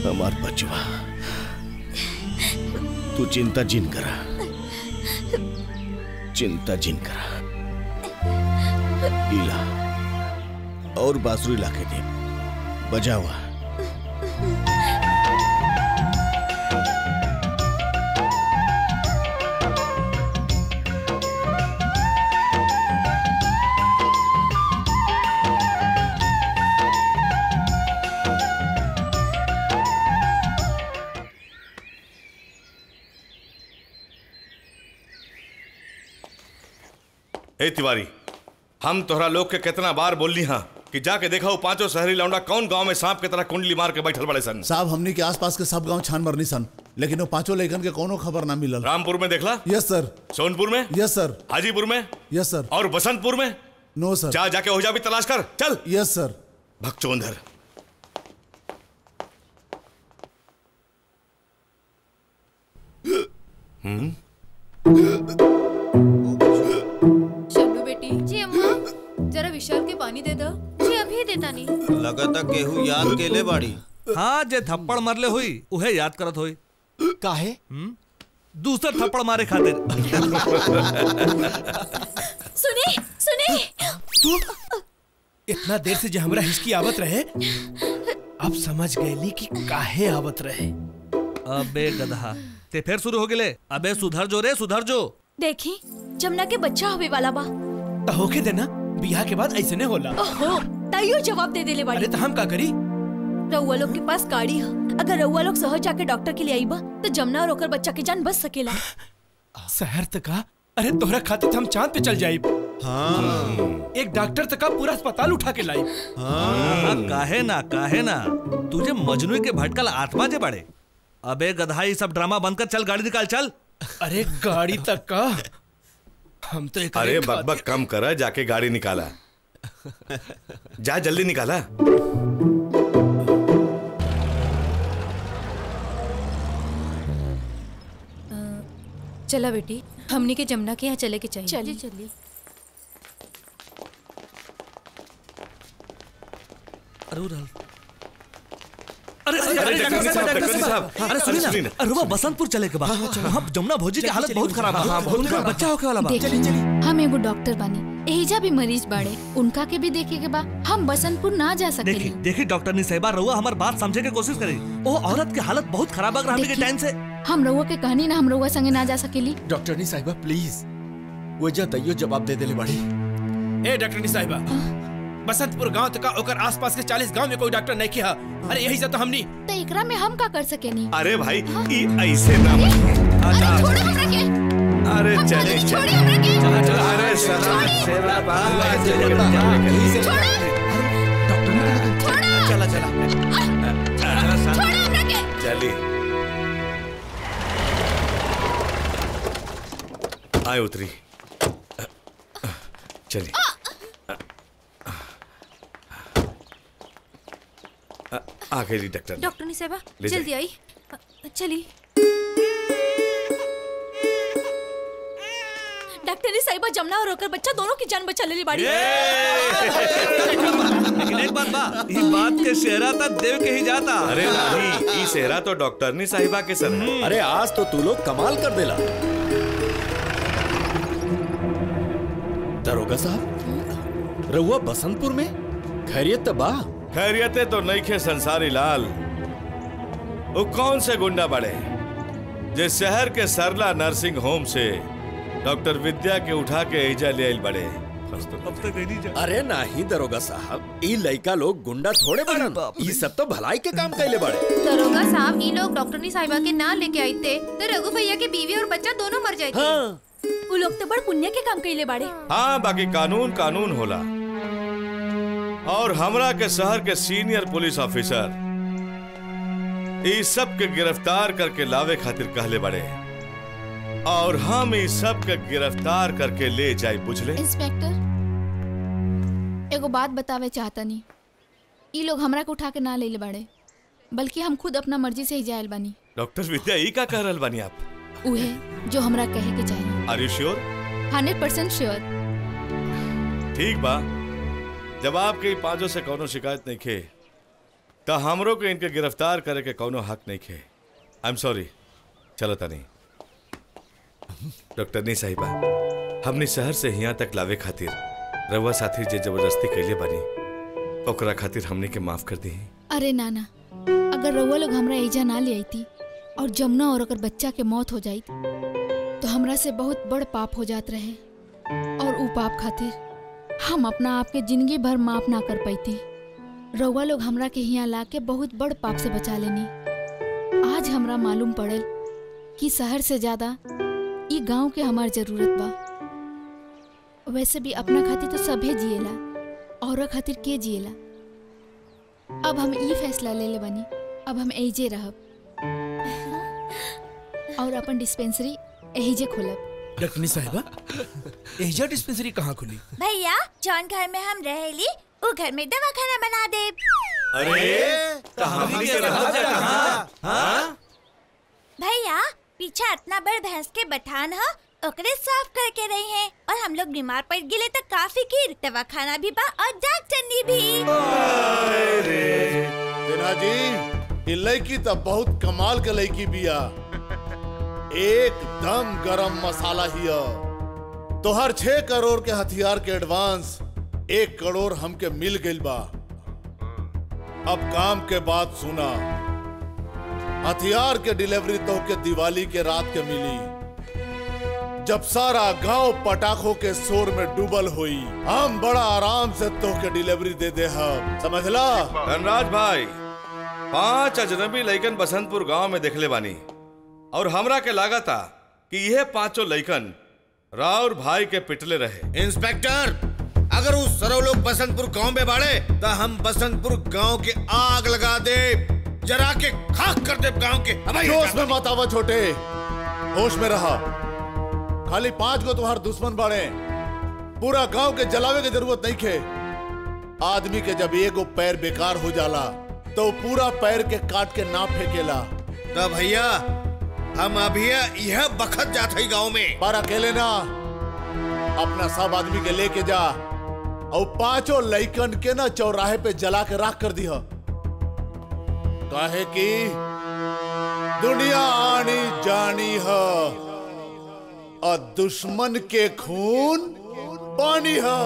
हमार बचवा, तू चिंता जिन करा, चिंता जिन करा। इला और बांसुरी लाके दे। बजावा। ए तिवारी, हम तोहरा लोग के कितना बार बोलनी हा कि जाके देखा वो पांचों शहरी लौंडा कौन गांव में सांप की तरह कुंडली मार के बैठल बड़े सन। साहब हमनी के आसपास के सब गांव छान मरनी सन, लेकिन वो पांचों लेखन के कोनो खबर ना मिलल। रामपुर में देखला? यस सर। सोनपुर में? यस सर। हाजीपुर में? यस सर। और बसंतपुर में? नो सर। जा जाके हो जा भी तलाश कर, चल। यस सर। भगचोंधर। शन्नू बेटी। जी अम्मा। जरा विशाल के पानी दे दो। जी अभी देता नहीं। लगता केहू याद केले बाड़ी। हाँ, जे थप्पड़ मरले हुई उहे याद करत हुई। काहे? दूसरा थप्पड़ मारे खातिर। सुनी सुनी। तू इतना देर से जो हमरा हिचकी आवत रहे, अब समझ गईली कि काहे आवत रहे। अबे गधा, ते फिर शुरू हो गेले। अबे सुधर जो रे, सुधर जो। देखी जमुना के बच्चा होवे वाला बा। तो होके देना, बियाह के बाद ऐसे नहीं होला। ओहो, ताइयो जवाब दे देले बाड़ी। अरे तो हम का करी? रउआ लोग के पास गाड़ी है, अगर रउआ लोग शहर जाके डॉक्टर के लिए आई बा तो जमुना और ओकर बच्चा की जान बच सकेला। शहर तक का? अरे तोहरा खातिर हम चांद पे चल जाइब। हाँ। एक डॉक्टर तक का पूरा अस्पताल उठा के लाई। हाँ, काहे ना तुझे मजनू के भटकल आत्मा जे बड़े। अबे गधा, ये सब ड्रामा बंद कर, चल गाड़ी निकाल चल। अरे गाड़ी तक का? हम तो एक अरे बकबक कम करा, जाके गाड़ी निकाला। जा जल्दी निकाला। चला बेटी, हमनी के जमुना के यहाँ चले के चाहिए। चलिए चलिए। अरे सुनिए ना, अरुआ बसंतपुर चले के बाद वहाँ जमुना भौजी की हालत बहुत खराब है। उनका बच्चा होके वाला बा। हम एगो डॉक्टर बानी, एहिजा भी मरीज बाड़े, उनका के भी देखे के बा। हम बसंतपुर ना जा सके। देखी डॉक्टर नी साहिबा, रहुआ हमार बात समझे के कोशिश करी। वो औरत की हालत बहुत खराब है, हमनी के टाइम से। हम रहुआ के कहनी ना हम रहुआ संगे ना जा सकेली। डॉक्टर नी साहिबा प्लीज, वजह दैयो जवाब दे देले बाड़ी। ए डॉक्टर नी साहिबा, बसंतपुर गांव तक और आसपास के 40 गांव में कोई डॉक्टर नहीं किया। अरे यही से तो हमनी। तो एकरा में हम का कर सकेनी? अरे भाई, ऐसे ना। अरे छोड़ो हमरा के। अरे चले छोड़िए हमरा के। अरे सलाम सेवा बात। चला चला। चली आए उतरी। चलिए आ गई डॉक्टर। डॉक्टर नी साहिबा ले जल्दी आई। चली। डॉक्टर नी साहिबा, जमुना और ओकर बच्चा दोनों की जान बचा लेली बाड़ी। लेकिन एक बात बा, ये बात के सेहरा तक देव के ही जाता। अरे नहीं, ये सेहरा तो डॉक्टर नी साहिबा के सर है। अरे आज तो तू लोग कमाल कर देला। दरोगा साहब, रहुआ बसंतपुर में खैरियत बा? खैरियते तो नहीं खे संसारी लाल। वो कौन से गुंडा बड़े जे शहर के सरला नर्सिंग होम से डॉक्टर विद्या के उठा के एजा ले आइल बड़े। अब तक नहीं जा। अरे नहीं दरोगा साहब, ई लइका लोग गुंडा थोड़े बड़न, ई सब तो भलाई के काम कैले बड़े। दरोगा साहब, ये लोग डॉक्टर नी साहिबा के ना लेके आई थे तो रघु भैया के बीवी और बच्चा दोनों मर जाते। हाँ। वो लोग तो बड़ पुण्य के काम कैले बाड़े। हाँ, बाकी कानून कानून होला। और हमरा के शहर के सीनियर पुलिस ऑफिसर इस सब के गिरफ्तार करके लावे खातिर कहले बड़े, और हम इस सब के गिरफ्तार करके ले जाए। बुझले इंस्पेक्टर, एगो बात बतावे चाहता नहीं। ये लोग हमरा को उठा के ना ले बाड़े, बल्कि हम खुद अपना मर्जी से ही जायल बानी। डॉक्टर विद्या, ई का कह रहल बानी आप? उहे जो हमरा कहे के चाहिए। आर यू श्योर? 100% श्योर। ठीक बा, जब आपके पांचों से कोनो शिकायत नहीं खे तो हमरो के इनके गिरफ्तार करे के कोनो हक नहीं खे। I am sorry. चलो तनी। डॉक्टर नी साहिबा, हमने शहर से यहाँ तक लावे खातिर रवा साथी जे जबरदस्ती कैले बनी, ओकरा खातिर हमने के माफ कर दी। अरे नाना, अगर रउआ लोग हमरा एजा ना ले आईती और जमुना और अगर बच्चा के मौत हो जाई तो हमरा से बहुत बड़ पाप हो जात रहे, और ऊ पाप खातिर हम अपना आप के जिंदगी भर माफ ना कर पाईती। रउआ लोग हमरा के यहाँ ला के बहुत बड़ पाप से बचा लेनी। आज हमरा मालूम पड़ल कि शहर से ज्यादा ई गांव के हमार जरूरत बा। वैसे भी अपना खातिर तो सभे जिएला, और खातिर के जिएला। अब हम ई फैसला ले ले बनी, अब हम एजे रहब और अपन डिस्पेंसरी एहिजे खोलब। डॉक्टरनी साहिबा, एहिजा डिस्पेंसरी कहाँ खुली? भैया, जौन घर में हम रहेली वो घर में दवाखाना बना दे। अरे तो हम के रहब जा कहाँ? हाँ? भैया, पीछे इतना बड़ भैंस के बठान है, ओकरे साफ करके रही हैं, और हम लोग बीमार पड़ गए तो काफी फिकिर दवाखाना भी बा और डॉक्टरनी भी। सिन्हा जी, ये लड़की तो बहुत कमाल के लड़की बिया, एकदम गरम मसाला हिया। तोहर 6 करोड़ के हथियार के एडवांस 1 करोड़ हमके मिल गइल बा। अब काम के बाद सुना, हथियार के डिलीवरी तो के दिवाली के रात के मिली, जब सारा गांव पटाखों के शोर में डूबल हुई। हम बड़ा आराम से तो के डिलीवरी दे दे हम, समझला? धनराज भाई, 5 अजनबी लइकन बसंतपुर गांव में देखले बानी, और हमरा के लागता कि यह 5 लइकन राउर भाई के पिटले रहे। इंस्पेक्टर, अगर उस सरव लोग बसंतपुर गांव में बाड़े तो हम बसंतपुर गांव के आग लगा दे, जरा के खाक कर दे गांव के। जोश में मत आवा छोटे, होश में रहा। खाली 5 गो तुम्हार दुश्मन बाड़े, पूरा गांव के जलावे की जरूरत नहीं खे। आदमी के जब एगो पैर बेकार हो जाला तो पूरा पैर के काट के ना फेंकेला। तो भैया, हम अभी यह बखत जात है गांव में। पर अकेले ना, अपना सब आदमी के लेके जा और 5 लइकन के ना चौराहे पे जला के राख कर दिया। काहे कि दुनिया आनी जानी है और दुश्मन के खून पानी है।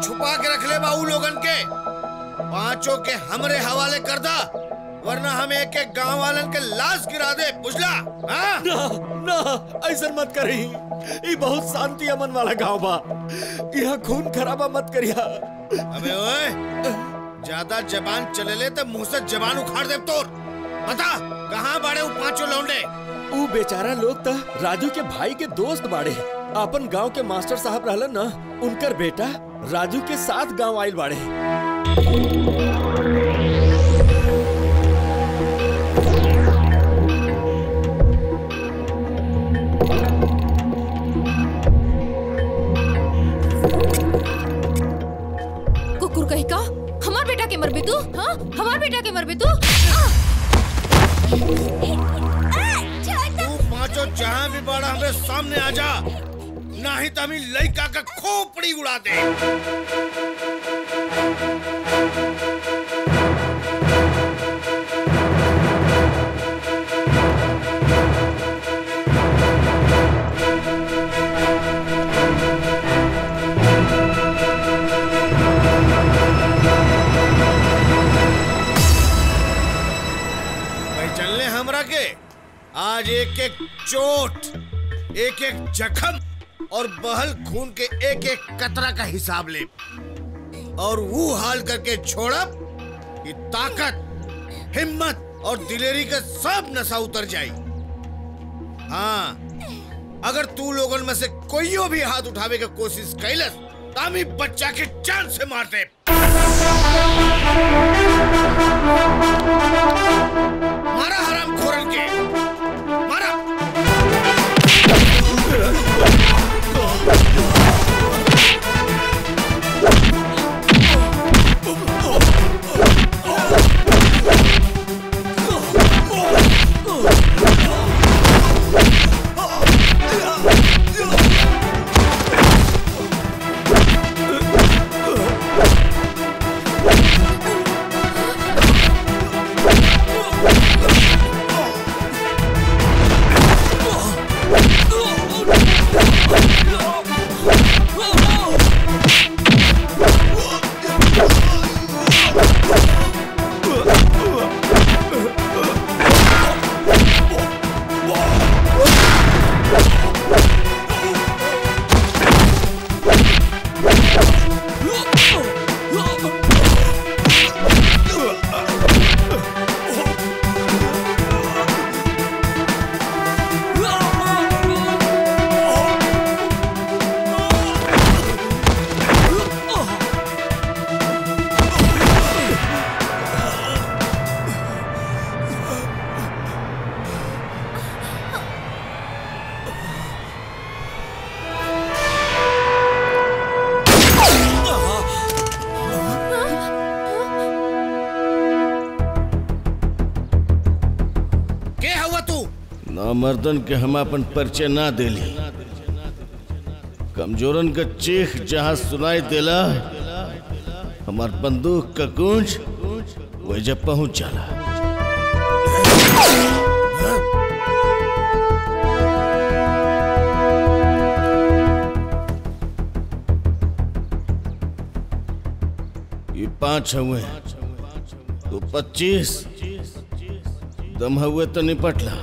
छुपा के रख ले बाबू लोगन के, 5 के हमरे हवाले कर दा, वरना हम एक एक गांव वालन के लाश गिरा दे, बुझला? हाँ? ना, ऐसा मत करी। ये बहुत शांति अमन वाला गांव बा, यहाँ खून खराबा मत करिया। अबे ओए, ज्यादा जबान चले ले तो मुंह से जबान उखाड़ दे तोर। बता, कहाँ बाड़े वो 5 लौंडे? वो बेचारा लोग तो राजू के भाई के दोस्त बाड़े, अपन गांव के मास्टर साहब रहलन ना, उनकर बेटा राजू के साथ गांव आइल बाड़े। कुकुर कहीं का, हमार बेटा के मरबे तू? हाँ, हमार बेटा के मरबे तू? तू 5 जहाँ भी बड़ा हमारे सामने आ जा, नहीं तो हमें लड़का का खोपड़ी उड़ा दे। भाई चलने हमरा के आज एक एक चोट, एक एक जख्म और बहल खून के एक एक कतरा का हिसाब ले, और वो हाल करके छोड़ब कि ताकत, हिम्मत और दिलेरी का सब नशा उतर जाए। हाँ, अगर तू लोगन में से कोईयो भी हाथ उठावे की कोशिश कैलस तो हम ही बच्चा के जान से मार दे। मारा हराम खोरन के, मारा। मर्दन के हम अपन परिचय ना देली, कमजोरन का चीख जहां सुनाई देला हमार बंदूक का गूंज वही जब पहुंच जाला। ये 5 हुए तो 25 दम हुए तो निपटला।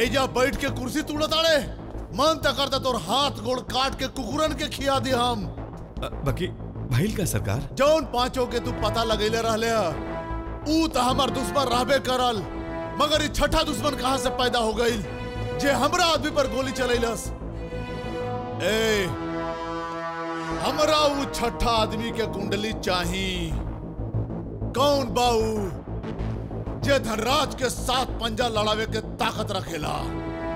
एजा बैठ के कुर्सी तोड़त आड़े मन तक करता तोर हाथ गोड़ काट के कुकुरन के खिया दे हम। बाकी भाईल का सरकार जौन 5 के तू पता लगैले रहले ऊ तो हमार दुश्मन रहबे करल, मगर ये छठा दुश्मन कहां से पैदा हो गई जे हमरा आदमी पर गोली चलैलस। ए हमरा ऊ छठा आदमी के कुंडली चाही। कौन बाऊ जे धनराज के साथ पंजा लड़ावे के ताकत रखेला?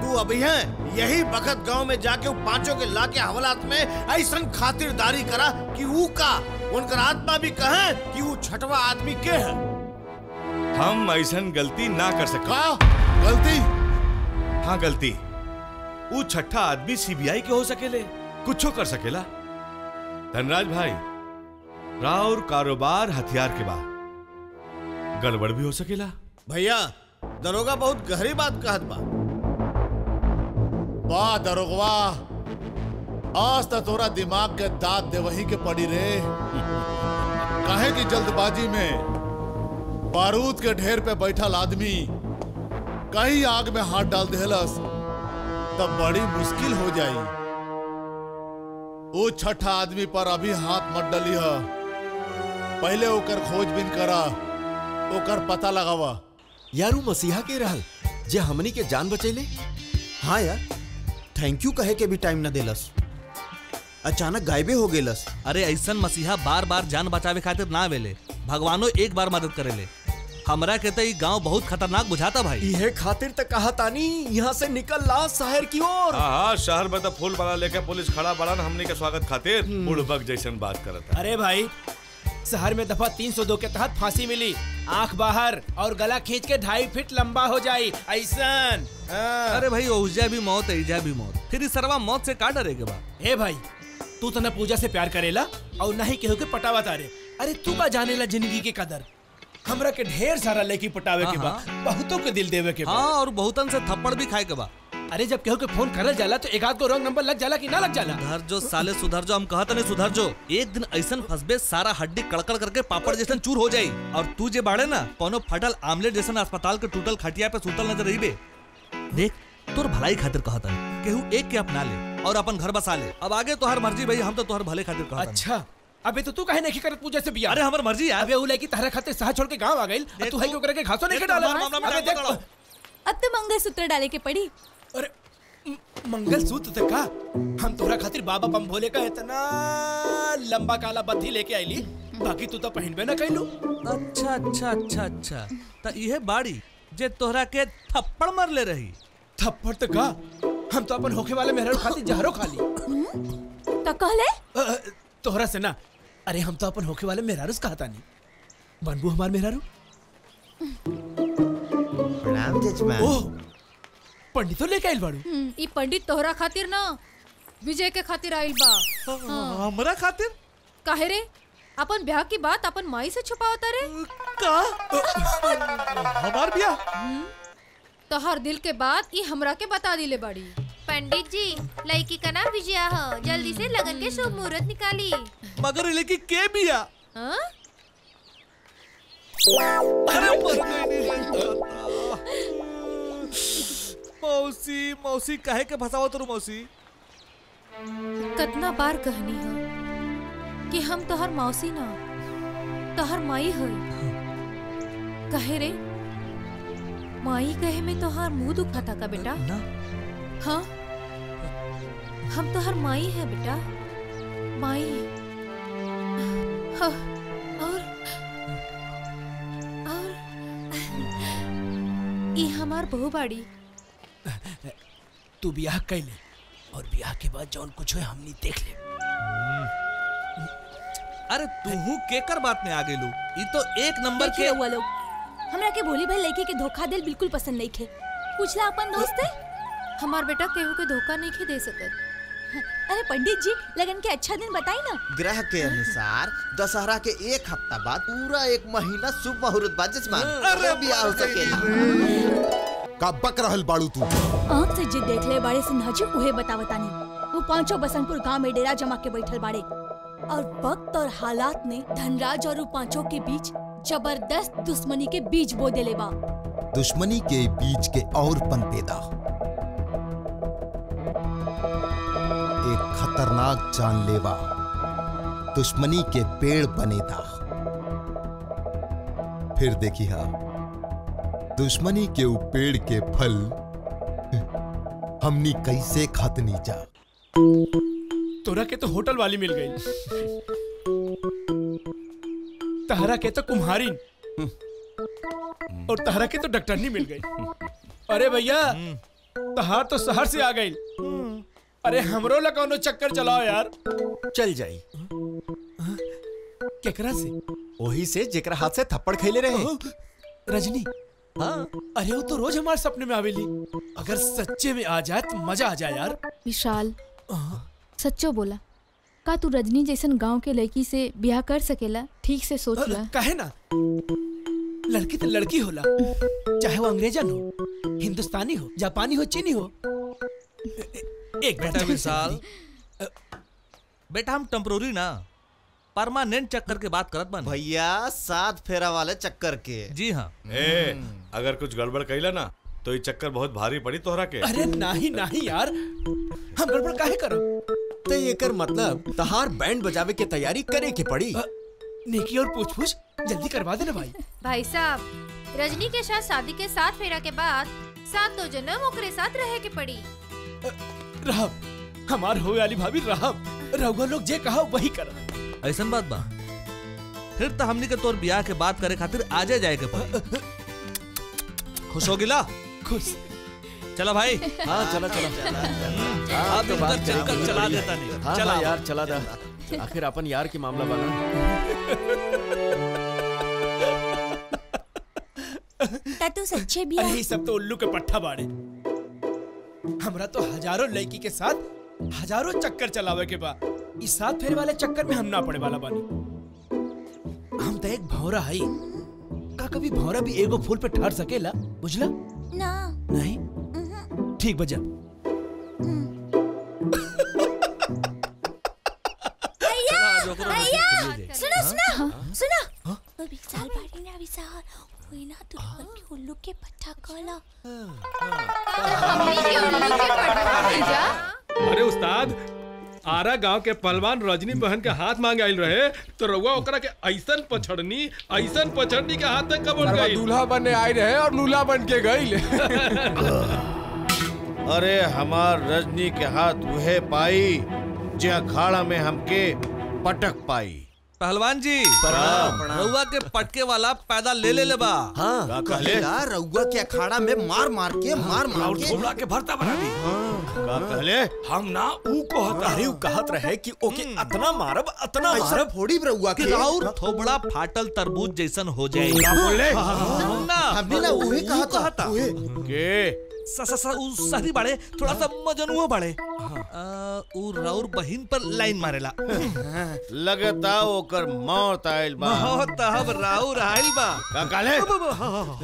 तू अभी है यही बखत गांव में जाके वो 5 के लाके हवालात में ऐसन खातिरदारी करा कि वो का उनकर आत्मा भी कहे कि वो छठवा आदमी के है। हम ऐसन गलती ना कर सका। गलती? हाँ गलती। वो छठा आदमी सीबीआई के हो सकेले, कुछ कर सकेला। धनराज भाई राउर कारोबार हथियार के बाद गड़बड़ भी हो सकेला। भैया दरोगा बहुत गहरी बात कहत बा। वाह दरोगवा, आज तो तोरा दिमाग के दांत दे वही के पड़ी रे। काहे की जल्दबाजी में बारूद के ढेर पे बैठल आदमी कहीं आग में हाथ डाल देहलस तब बड़ी मुश्किल हो जाई। वो छठा आदमी पर अभी हाथ मत डली है, पहले ओकर खोजबीन करा, ओकर पता लगावा। यार वो मसीहा के रहल जे हमनी के जान बचैले। हाँ यार, थैंक यू कहे के भी टाइम न देलस, अचानक गायबे हो गेलस। अरे ऐसन मसीहा बार बार जान बचावे खातिर ना वेले, भगवानो एक बार मदद करेले। हमरा के तो गांव बहुत खतरनाक बुझाता भाई। इहे खातिर तक कहा तानी यहाँ से निकल ला शहर की ओर। हाँ, शहर में तो फूल वाला लेके पुलिस खड़ा बड़ा हमने के स्वागत खातिर बुड़बक जैसन बात करता। अरे भाई, शहर में दफा 302 के तहत फांसी मिली, आंख बाहर और गला खींच के 2.5 फीट लंबा हो जाई ऐसन। अरे भाई, ओजा भी मौत ऐजा भी मौत, फिर इस सरवा मौत से का डरेगे बा? ए भाई, तू तो न पूजा से प्यार करेला और न ही केहू के पटावा तारे। अरे तू का जानेला जिंदगी के कदर। हमरा के ढेर सारा लेकी पटावे के बा, बहुतों के दिल देवे के बा। हाँ, और बहुतन से थप्पड़ भी खाए के बा। अरे जब केहू के फोन करल जाला तो एक आध को रॉन्ग नंबर लग जाला कि ना लग जाला? सुधर जो साले, सुधर जो, हम कहत नहीं सुधर जो। एक दिन ऐसन फंसबे सारा हड्डी कड़कड़ करके पापड़ जैसन चूर हो जाई। और तू जे बाड़े ना कोनो फटल आमलेट जैसन अस्पताल के टूटल खटिया पे सुतल नजर रही बे। देख, तोर भलाई खातिर कहत नहीं, केहू एक के अपना ले और अपन घर बसा ले। अब आगे तोहर मर्जी भाई, हम तो तोहर भले खातिर कहत। अच्छा, अबे तो तू काहे नहीं करत पूजा से बिया? अरे हमर मर्जी यार। अबे उ लड़की तहरा खातिर शहर छोड़ के गांव आ गइल, तू है क्यों करे के घासो नहीं के डाला? अबे देख, अब तो मंगलसूत्र डाले के पड़ी। अरे मंगलसूत्र तक का? हम तोरा खातिर बाबा बम भोले का इतना लंबा काला बत्ती लेके आईली, बाकी तू तो पहनबे ना कइलू। अच्छा अच्छा अच्छा अच्छा, त इहे बाड़ी जे तोहरा के थप्पड़ मार ले रही। थप्पड़ तक का? हम तो अपन होखे वाले मेहरारू खातिर जहरो खाली। तो कहले तोहरा से ना। अरे हम तो अपन होखे वाले मेहरारू से कहता नहीं, बनबू हमार मेहरारू। प्रणाम जजमान। ओह, पंडितो लेके आइल बाड़ू? ई पंडित तोहरा खातिर ना, विजय के खातिर आइल बा। हमरा खातिर? काहे रे? अपन ब्याह की बात अपन माई से छुपावता रे? का? हमार ब्याह? तोहर दिल के बात ई हमरा के बता दिले बाड़ी। पंडित जी, लड़की का नाम विजया हो, जल्दी से लगन के शुभ मुहूर्त निकाली। मगर लड़की के बिया? अरे मौसी, मौसी काहे के फसावत तू मौसी? कितना बार कहनी हो कि हम तोहर मौसी ना, तोहर माई होई। कहे रे, माई कहे में तोहर मुंह दुखाता का बेटा? ना। हाँ, हम तोहर माई है बेटा, माई। हाँ, और ई हमार बहू बाड़ी। तू ब्याह कैले और ब्याह के बाद जौन कुछ हुए हमनी देख ले। अरे तू केकर बात में आ गेलू? ई तो एक नंबर के हुआ लोग। हमरा के भोली भाई लड़की के धोखा दिल बिल्कुल पसंद नहीं खे। पूछला अपन दोस्त है, हमार बेटा केहू के धोखा नहीं खे दे सकत। अरे पंडित जी, लगन के अच्छा दिन बताई ना। ग्रह के अनुसार दशहरा के एक हफ्ता बाद पूरा 1 महीना शुभ मुहूर्त बा जजमान। अरे ब्याह हो सकेला। का बक रहल बाड़ू तू? आँख से जे देख ले बाड़े से नाजू उहे बतावतानी। वो पांचों बसंतपुर गांव में डेरा जमा के बैठल बाड़े और वक्त और हालात ने धनराज और पांचों के बीच जबरदस्त दुश्मनी के बीज बो देले बा। दुश्मनी के बीज के और पनपेदा एक खतरनाक जानलेवा दुश्मनी के पेड़ बनेदा। फिर देखी हा दुश्मनी के उ पेड़ के फल हमनी कैसे खातनी जा। तोरा के तो होटल वाली मिल गई, तहरा के तो कुम्हारिन और तहरा के तो डॉक्टरनी मिल गई। अरे भैया, तहार तो शहर से आ गई। अरे हमरो ला कौनो चक्कर चलाओ यार। चल जाई। केकरा से? वही से जेकरा हाथ से थप्पड़ खैले रहे। रजनी। हाँ, अरे वो तो रोज हमारे सपने में आवेली। अगर सच्चे में आ जाए तो मजा आ जाए यार। विशाल, सच्चो बोला, का तू रजनी जैसन गांव के लड़की से ब्याह कर सकेला? ठीक से सोच ला। काहे ना, लड़की तो लड़की होला, चाहे वो अंग्रेजन हो, हिंदुस्तानी हो, जापानी हो, चीनी हो। एक बेटा विशाल, बेटा हम टेम्पोररी ना परमानेंट चक्कर के बात करत बानी भैया, 7 फेरा वाले चक्कर के। जी हाँ। अगर कुछ गड़बड़ कइला ना तो ये चक्कर बहुत भारी पड़ी तोहरा के। अरे नहीं नहीं यार, हम गड़बड़ काहे करब? तो एकर मतलब तहार बैंड बजावे के तैयारी करे के पड़ी। नेकी और पूछ जल्दी करवा देना भाई। भाई साहब, रजनी के साथ शादी के 7 फेरा के बाद 7 जन्म ओकरे साथ रहे के पड़ी। रहब, हमार होए वाली भाभी रहब, रउआ लोग जे कहा वही कर। ऐसन बात बा, फिर तो हमनी के तोर ब्याह के बात करे खातिर आजे जाए के पड़ी। खुश हो गिला? खुश। चला भाई। हाँ चला चला। आप तो बात चक्कर चला देता नहीं। हाँ, चला हाँ यार चला दा। आखिर अपन यार की मामला बना। तू सच्चे भी? अरे सब तो उल्लू के पट्टा बाड़े। हमरा तो हजारों लड़की के साथ हजारों चक्कर चलावे के बा। इस 7 फेरे वाले चक्कर में हम ना पड़े वाला बानी। हम तो एक भौरा हई। का कभी भौरा भी एगो फूल पे ठहर सकेला? बुझला? ना। नहीं? ठीक बजा। भैया सुनो सुनो सुनो। विशाल बाड़ी ना विशाल, कोई ना तू के उल्लू के पट्टा खोला। हमनी के उल्लू के पट्टा भेजा। अरे उस्ताद, आरा गांव के पहलवान रजनी बहन के हाथ मांगे आइल रहे तो रउआ ओकरा के ऐसन पछड़नी के हाथ तक कब उड़ गई। दूल्हा बनने आए रहे और नूल्हा बन के गई। अरे हमार रजनी के हाथ वह पाई जे अखाड़ा में हमके पटक पाई। पहलवान जी, रउआ के पटके वाला पैदा ले बा। हाँ, कहलेगा रउआ के अखाड़ा में मार मार के घोड़ा के भरता बना दी। का कहले? हम ना ऊ कहता। अरे ऊ कहत रहे कि ओके अतना मारब अतना मारब फोड़ी रउआ के राउर थोबड़ा फाटल तरबूज जैसन हो जाए। क्या बोले? हमने ना उहे कहता। के सही बाड़े, थोड़ा सा मजनुआ बाड़े। ऊ राउर बहिन पर लाइन मारेला। लगता ओकर मौत आइल बा। मौत अब राउर आइल बा। का कहले?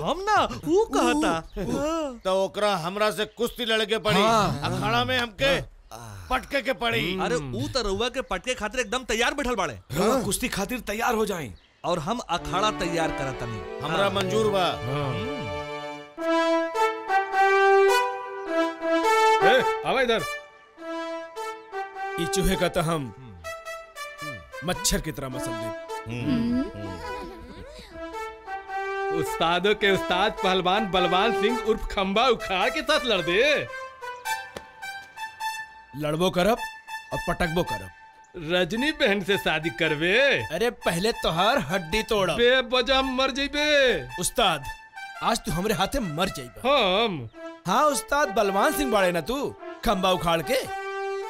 हम ना ऊ कहता। तो ओकरा हमरा से कुश्ती लड़के पड़ी। अखाड़ा में हमके पटके के पड़ी। अरे ऊ तो रउआ के पटके खातिर एकदम तैयार बैठल बाड़े। कुश्ती खातिर तैयार हो जाए और हम अखाड़ा तैयार करतनी। हमरा मंजूर बा। आवा इधर। ई चूहे का तो हम मच्छर की तरह मसल दे। उस्तादों के उस्ताद पहलवान बलवान सिंह उर्फ खंबा उखाड़ के साथ लड़ दे। लड़बो करब और पटकबो करब। रजनी बहन से शादी करवे। अरे पहले तोहार हड्डी तोड़। बेवजह मर जइबे। उस्ताद, आज तू हमरे हाथे मर जाइबा। हम? हाँ उस्ताद बलवान सिंह बाड़े ना तू। खंबा उखाड़ के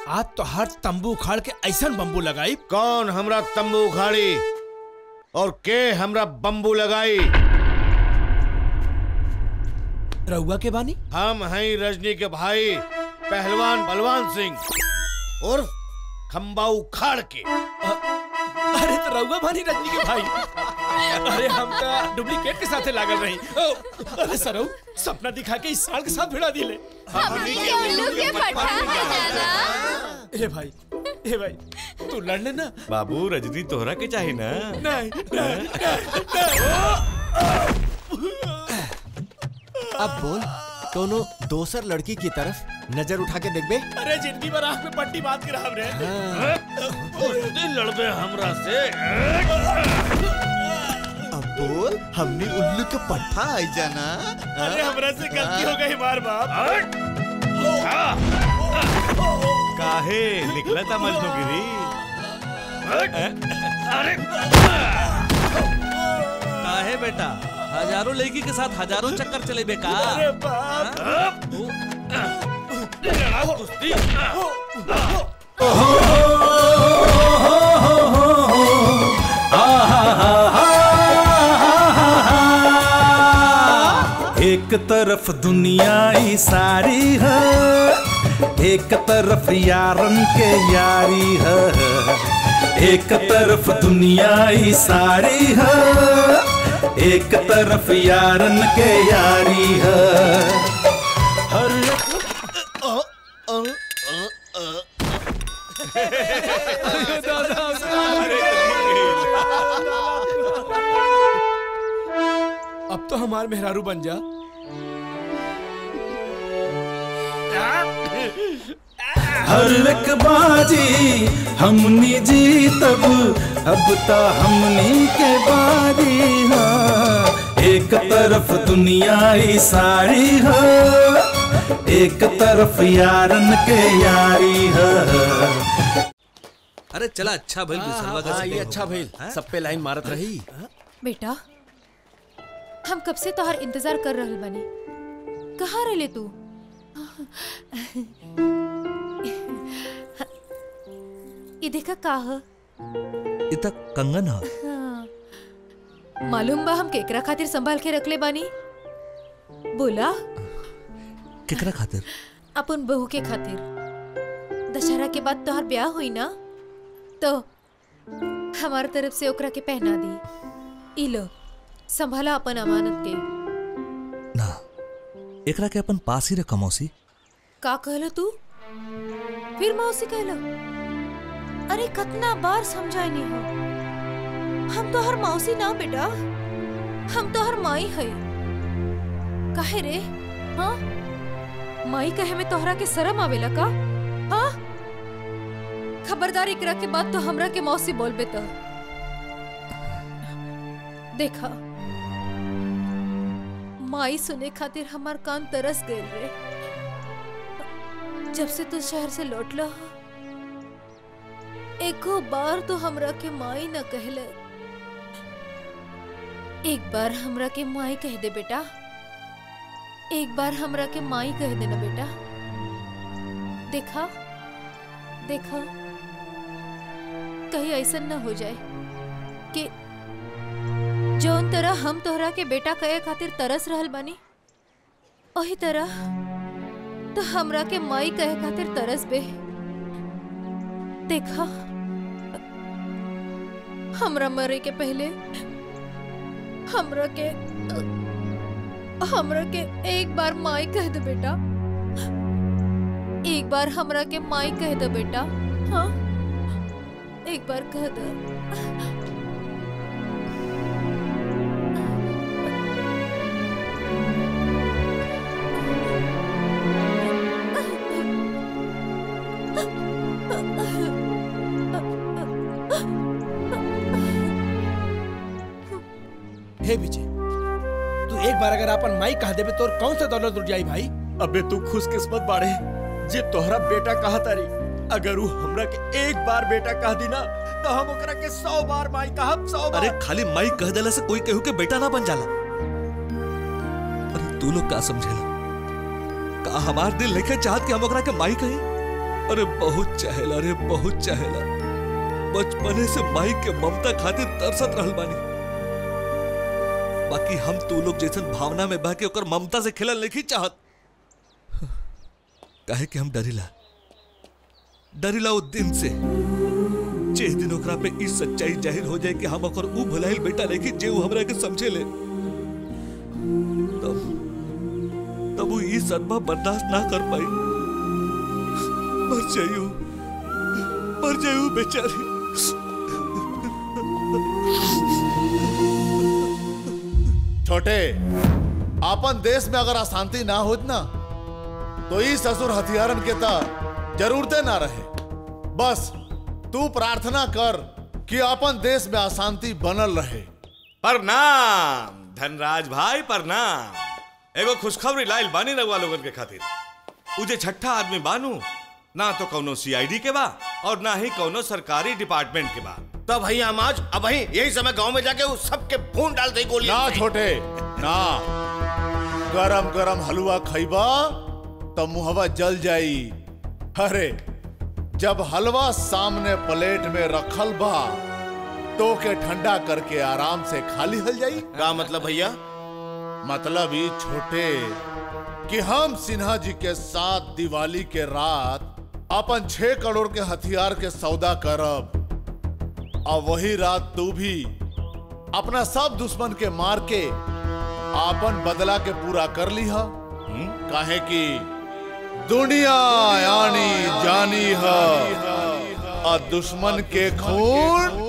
आज तो हर तंबू उखाड़ के ऐसन बम्बू लगाई। कौन हमरा तंबू उखाड़ी और के हमरा बम्बू लगाई? रउआ के बानी? हम हैं रजनी के भाई पहलवान बलवान सिंह उर्फ खंबा उखाड़ के। अरे तो रउआ बानी रजनी के भाई। अरे हम तो डुप्लीकेट के साथे लागल रही। अरे सरऊ सपना दिखा के इस साल के साथ भिड़ा दिले। ए भाई तू लड़ने ना। बाबू रजनी तोहरा के चाही ना? नहीं। अब बोल, दोनों दोसर लड़की की तरफ नजर उठा के देखबे। अरे जिंदगी भर आँख में पट्टी बात के रहा रे। लड़बे हमरा से। अब बोल, हमने उल्लू के पट्टा आई जाना। अरे हमरा से गलती हो गई मार बाप। काहे निकला था मजनूगिरी? अरे काहे बेटा, हजारों लड़की के साथ हजारों चक्कर चले बेकार। अरे बाप। कुश्ती। एक तरफ दुनिया ही सारी है, एक तरफ यारन के यारी है। एक तरफ दुनिया ही सारी है, एक तरफ यारन के यारी है। हर अब तो हमार मेहरारू बन जा। हर एक बाजी हमनी जीतब, अब ता हमनी के बारी हा। एक तरफ दुनिया ही सारी है, एक तरफ यारन के यारी है। अरे चला, अच्छा भइल बिसलवा का ये अच्छा भइल, सब पे लाइन मारत रही। बेटा हम कब से तोहर इंतजार कर रहल बानी, कहाँ रहले तू? ये देखा का ह? इ तक कंगन ह। हाँ। मालूम बा हम केकरा खातिर संभाल के रखले बानी? बोला। केकरा खातिर? अपन बहू के खातिर। दशहरा के बाद तोहर ब्याह हुई ना, तो हमार तरफ से ओकरा के पहना दी। इलो संभाला अपन अमानत के। ना, एकरा के अपन पास ही रख मौसी। का कहलो तू? फिर मौसी कहलो? अरे कितना बार समझाइनी हो, हम तो हर मौसी ना बेटा, हम तो हर माई है। काहे रे? हाँ, माई कहे में तोहरा के शर्म आवेला का? हाँ, खबरदार एकरा के बाद तो हमरा के मौसी बोलबे तो। देखा, माई सुने खातिर हमार कान तरस गए रे। जब से तू शहर से लौटला, एको बार तो हमरा के माई न कहले। एक बार हमरा के माई कह दे बेटा, एक बार हमरा के माई कह देना बेटा। देखा देखा, कहीं ऐसा न हो जाए कि जौन तरह हम तोहरा के बेटा कहे खातिर तरस रहल बानी, वही तरह तो हमरा के माई कहे खातिर तरस बे। देखा, हमरा मरे के पहले हमरा के एक बार माई कह दे बेटा, एक बार हमरा के माई कह दे बेटा। हाँ, एक बार कह दे। हे विजय, तू एक बार अगर अपन माई कह देबे तो कौन सा दौलत उठ जाई भाई? अबे तू खुशकिस्मत बाड़े जे तोहरा बेटा कहा तारी। अगर वो हमरा के एक बार बेटा कह दी ना, तो हम ओकरा के 100 बार माई कहब, 100 बार। अरे खाली माई कह देला से कोई केहू के बेटा ना बन जाला। अरे तू लोग का समझेला? का हमार दिल लेके चाहत कि हम ओकरा के माई कही? अरे बहुत चाहेला, अरे बहुत चाहेला। बचपने से माई के ममता खातिर तरसत रहल बानी। बाकी हम तू लोग जैसन भावना में बह के ओकर ममता से खिलल नहीं चाहत। काहे कि हम डरिला वो दिन से जे दिन ओकरा पे इस सच्चाई जाहिर हो जाए कि हम ओकर ऊ भुलाइल बेटा नहीं जे ऊ हमरा के समझे ले, तब वो ई सदमा बर्दाश्त ना कर पाई। मर जाइयो बेचारी। छोटे, अपन देश में अगर अशांति ना होत ना, तो ई ससुर हथियारन के ता जरूरते ना रहे। बस तू प्रार्थना कर कि अपन देश में अशांति बनल रहे। प्रणाम धनराज भाई, प्रणाम। एगो खुशखबरी लाइल बानी रउआ लोगन के खातिर। उजे छठा आदमी बानू ना तो कौनो सीआईडी के बा और ना ही कौनो सरकारी डिपार्टमेंट के बा। तो भैया हम आज अब यही समय गांव में जाके उस सबके खून डाल दे गोली। ना छोटे ना, गरम गरम हलवा खइबा तो मुहवा जल जाई। अरे जब हलवा सामने प्लेट में रखल बा तो के ठंडा करके आराम से खाली हल जाई। का मतलब भैया? मतलब ये छोटे कि हम सिन्हा जी के साथ दिवाली के रात अपन 6 करोड़ के हथियार के सौदा करब, और वही रात तू भी अपना सब दुश्मन के मार के अपन बदला के पूरा कर ली हा। काहे कि दुनिया आनी जानी है और दुश्मन के खून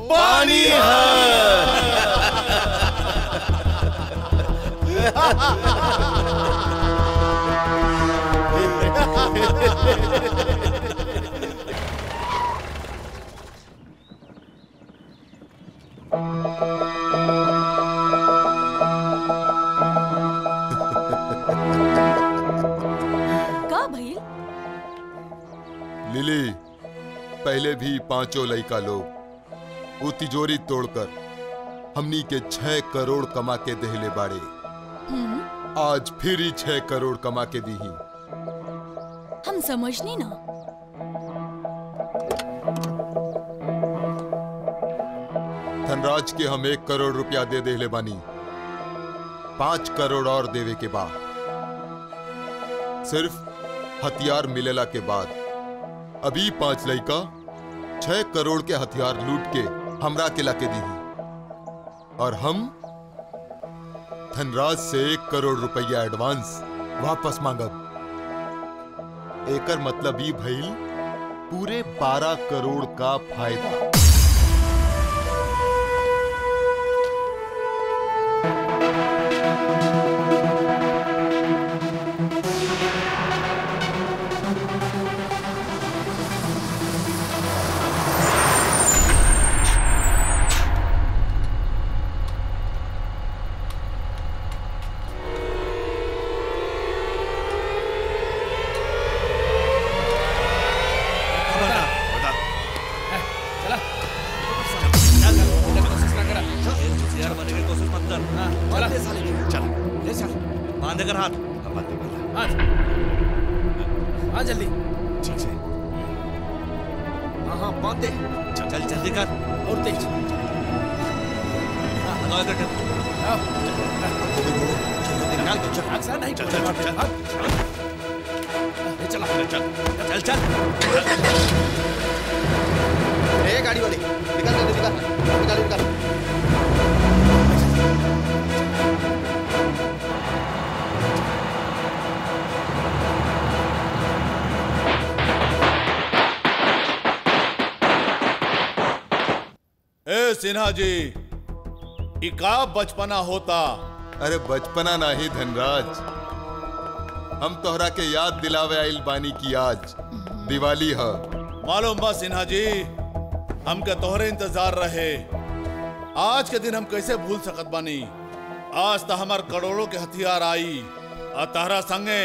पानी का भइल? लिली, पहले भी पांचों लड़का लोग वो तिजोरी तोड़कर हमनी के 6 करोड़ कमा के देहले बाड़े। आज फिर ही 6 करोड़ कमा के दी ही। हम समझनी ना। धनराज के हम 1 करोड़ रुपया दे देहले बानी। 5 करोड़ और देवे के बाद, सिर्फ हथियार मिलेला के बाद अभी 5 लड़का 6 करोड़ के हथियार लूट के हमरा के लाके दी और हम धनराज से 1 करोड़ रुपया एडवांस वापस मांगब। एकर मतलब ही भइल पूरे 12 करोड़ का फायदा। सिन्हा जी, इका बचपना होता। अरे बचपना नहीं धनराज, हम तोहरा के याद दिलावे आइल बानी की आज दिवाली है। मालूम बा सिन्हा जी, हमके तोहरे इंतजार रहे। आज के दिन हम कैसे भूल सकत बानी। आज तो हमार करोड़ों के हथियार आई और तहरा संगे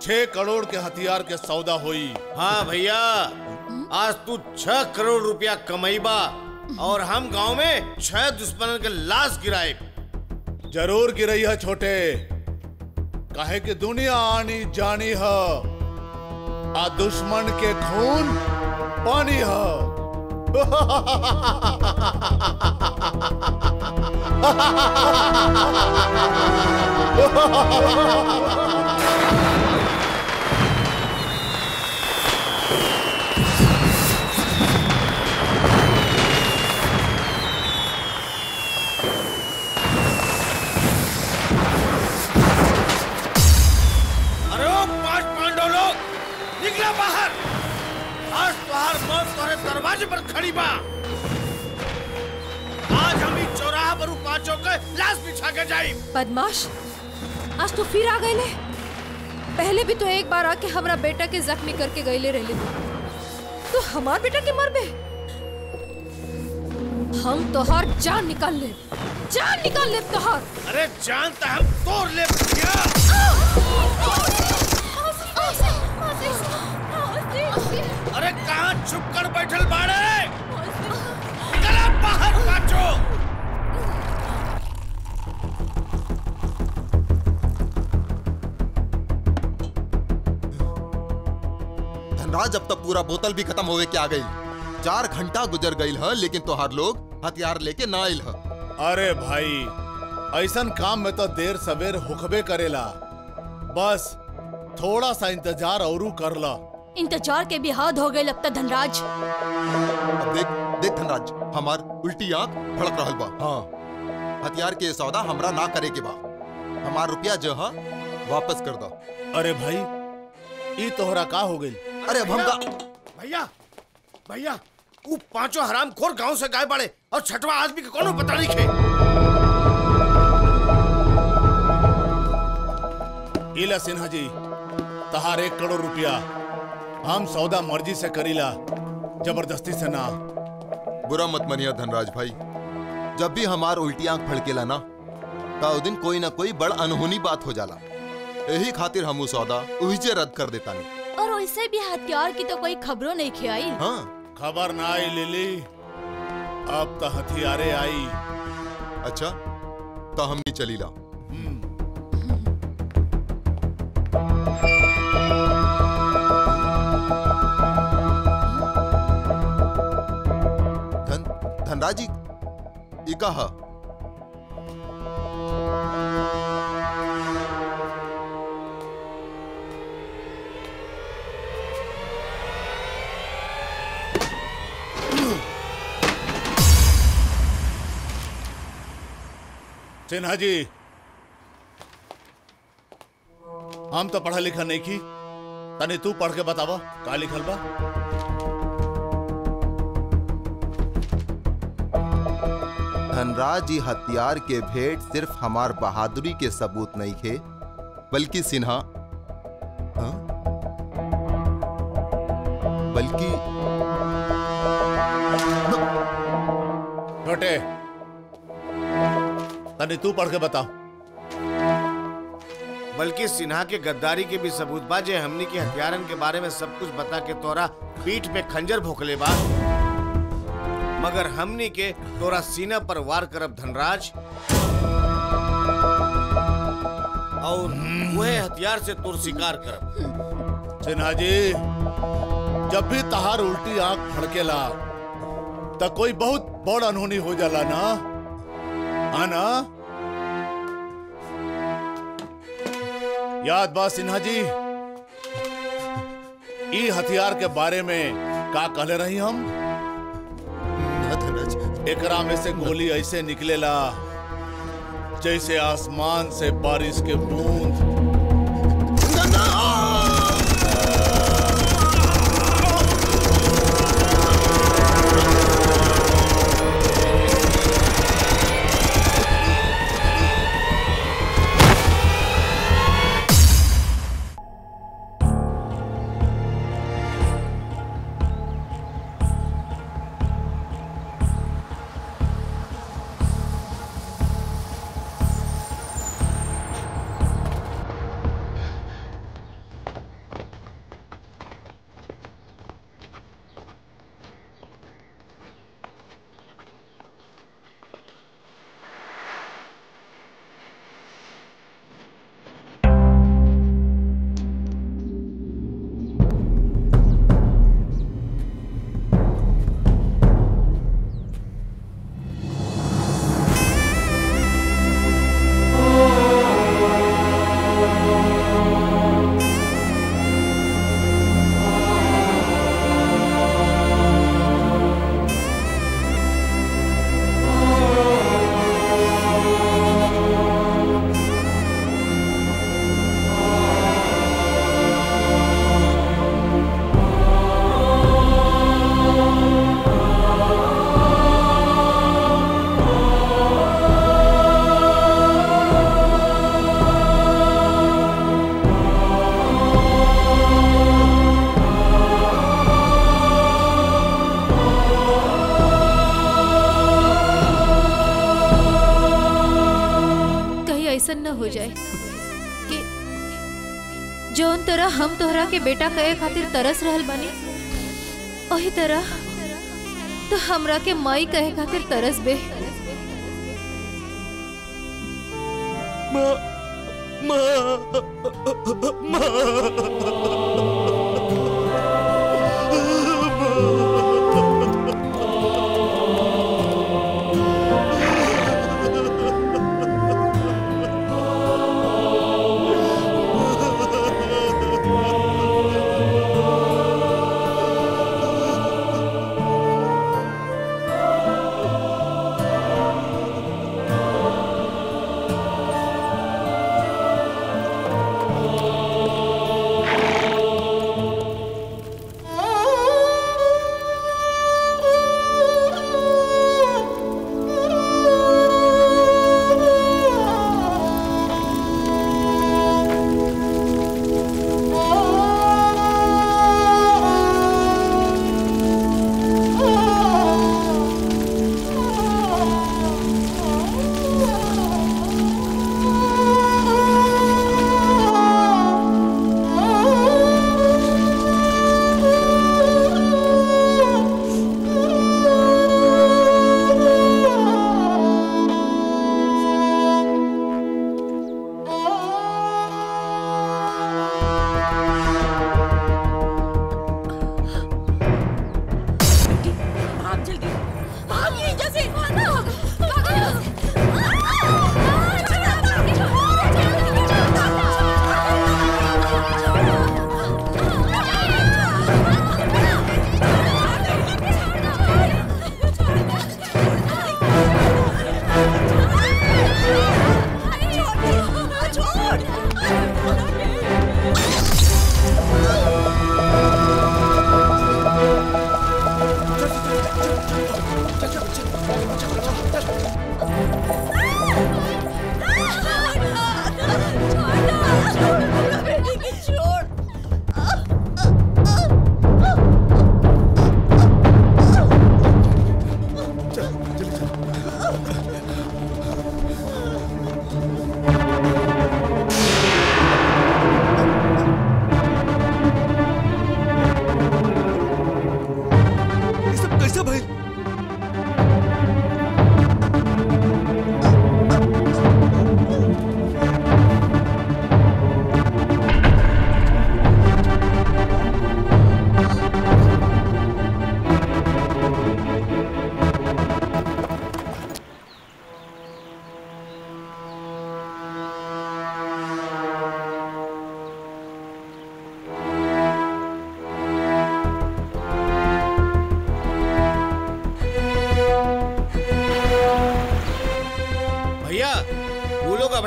6 करोड़ के हथियार के सौदा हुई। हाँ भैया, आज तू 6 करोड़ रुपया कमाईबा और हम गांव में 6 दुश्मनन के लाश गिराए। जरूर गिरई है छोटे, काहे कि दुनिया आनी जानी है आ दुश्मन के खून पानी है। निकला बाहर। आज तुहार मौत तोरे दरवाजे पर खड़ी बा। आज हम ही चौराहा पर पांचों के लाश बिछा के जाई। बदमाश, आज तो फिर आ गए। पहले भी तो एक बार आके हमारा बेटा के जख्मी करके गईले रहले तो हमार बेटा के मर बे। हम तोहार जान निकाल ले, जान निकाल ले तोहार। अरे जान तो हम तोड़ ले भैया। अरे कहाँ छुप कर बैठल बाड़े? निकला बाहर पाचो। धनराज, अब तक पूरा बोतल भी खत्म होवे के आ गई। 4 घंटा गुजर गई है, लेकिन तोहार लोग हथियार लेके ना आइल है। अरे भाई, ऐसन काम में तो देर सवेर हुकबे करेला। बस थोड़ा सा इंतजार औरू कर ला। इंतजार के भी हद हो गए लगता धनराज। अब देख धनराज, हमार उल्टी आंख फड़क रहल बा। हाँ, हथियार के सौदा हमरा ना करे के बा। हमार रुपया जो है वापस कर दो। अरे भाई, ई तोहरा का हो गई? अरे अब भैया भैया वो पांचों हरामखोर गांव से गायब पड़े और छठवा आदमी का कोनो पता नहीं खे। इला सिन्हा जी, तहार 1 करोड़ रुपया हम सौदा मर्जी से करीला, जबरदस्ती से ना। बुरा मत मनिया धनराज भाई, जब भी हमार उल्टी आंख फड़केला ना ता दिन कोई ना कोई बड़ अनहोनी बात हो जाला। यही खातिर हम सौदा उहिजे रद्द कर देता नहीं। और वैसे भी हथियार की तो कोई खबरों नहीं खियाई। हाँ खबर ना आई लिली, अब तो हथियारे आई। अच्छा तो हम नहीं चलीला। धनराज जी ई कहा सिन्हा जी, हम तो पढ़ा लिखा नहीं की, तने तू पढ़ के बतावा का लिखल बा। धनराज जी हथियार के भेंट सिर्फ हमार बहादुरी के सबूत नहीं थे, बल्कि सिन्हा बल्कि छोटे, तने तू पढ़ के बता। बल्कि सिन्हा के गद्दारी के भी सबूत बा, जे हमनी के हथियारन के बारे में सब कुछ बता के तोरा पीठ पे खंजर भोंकले बा, मगर हमनी के तोरा सीना पर वार करब धनराज, और वह हथियार से तोर शिकार करब। सिन्हा जी, जब भी तहार उल्टी आंख फड़केला तो कोई बहुत बड़ अनहोनी हो जाला ना, आना याद बा सिन्हा जी, ई हथियार के बारे में का कहले रही हम? एकरा में से गोली ऐसे निकलेला जैसे आसमान से बारिश के बूंद। न हो जाए कि जौन तरह हम तोहरा के बेटा कहे खातिर तरस रहल बनी, वही तरह तो हमरा के माई कहे खातिर तरस बे।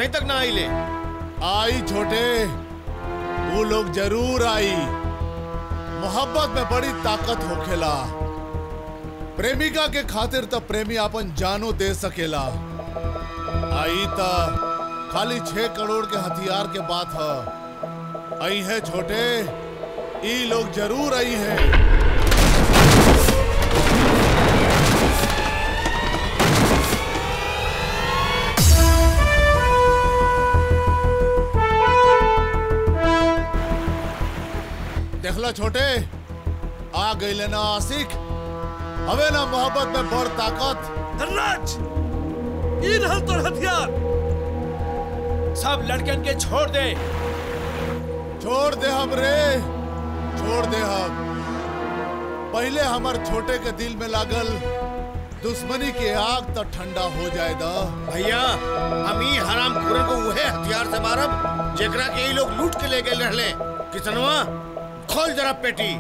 अभी तक ना आई ले। आई छोटे, वो लोग जरूर आई। मोहब्बत में बड़ी ताकत होखेला। प्रेमिका के खातिर तो प्रेमी अपन जानो दे सकेला। आई ता खाली 6 करोड़ के हथियार के बात है। आई है छोटे, ये लोग जरूर आई है। देखला छोटे, आ गई लेना आशिक। हवे ना मोहब्बत में बड़ ताकत। धनराज, ये रहल तोर हथियार। सब लड़कन के छोड़ दे। छोड़ दे हम रे, छोड़ दे हम। पहले हमार छोटे के दिल में लागल दुश्मनी के आग तो ठंडा हो जाए दा। भैया, हम ही हराम खोरन को वह हथियार से मारब जेकरा के ये लोग लूट के ले गए रहले। किसनवा, खोल जरा पेटी।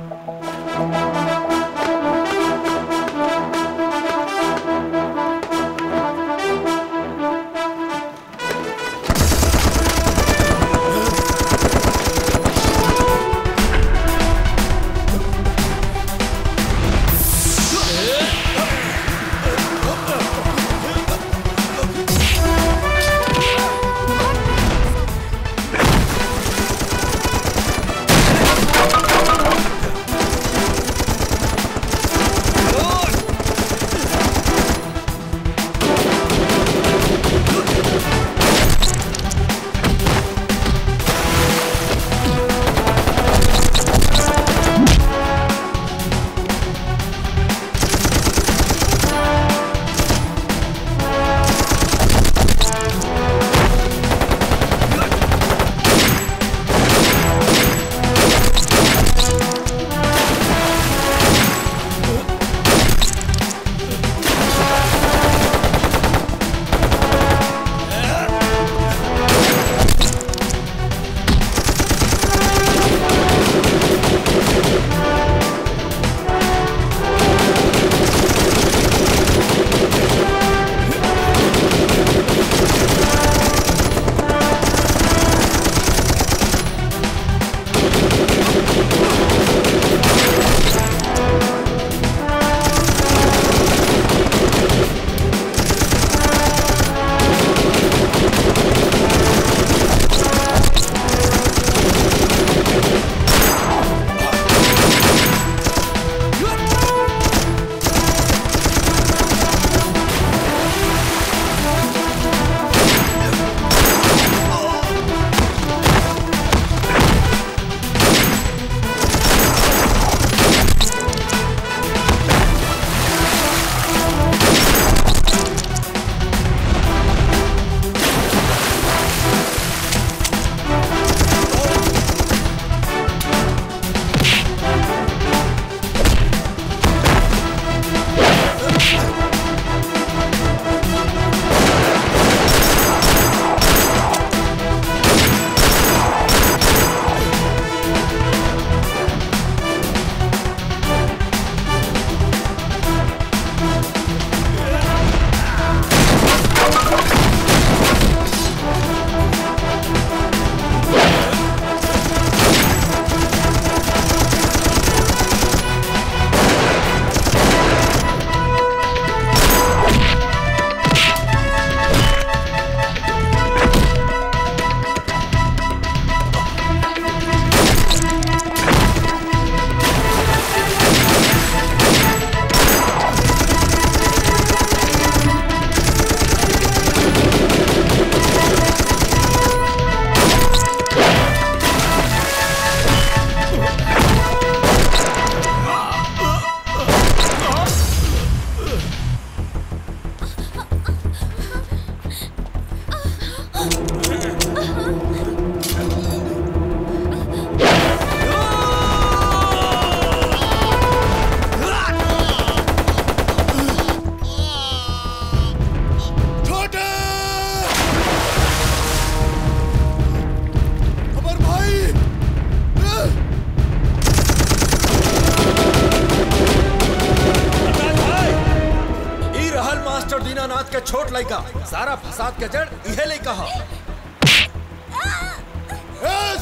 छोट लड़का सारा फसाद के जड़ इहे लड़का हा।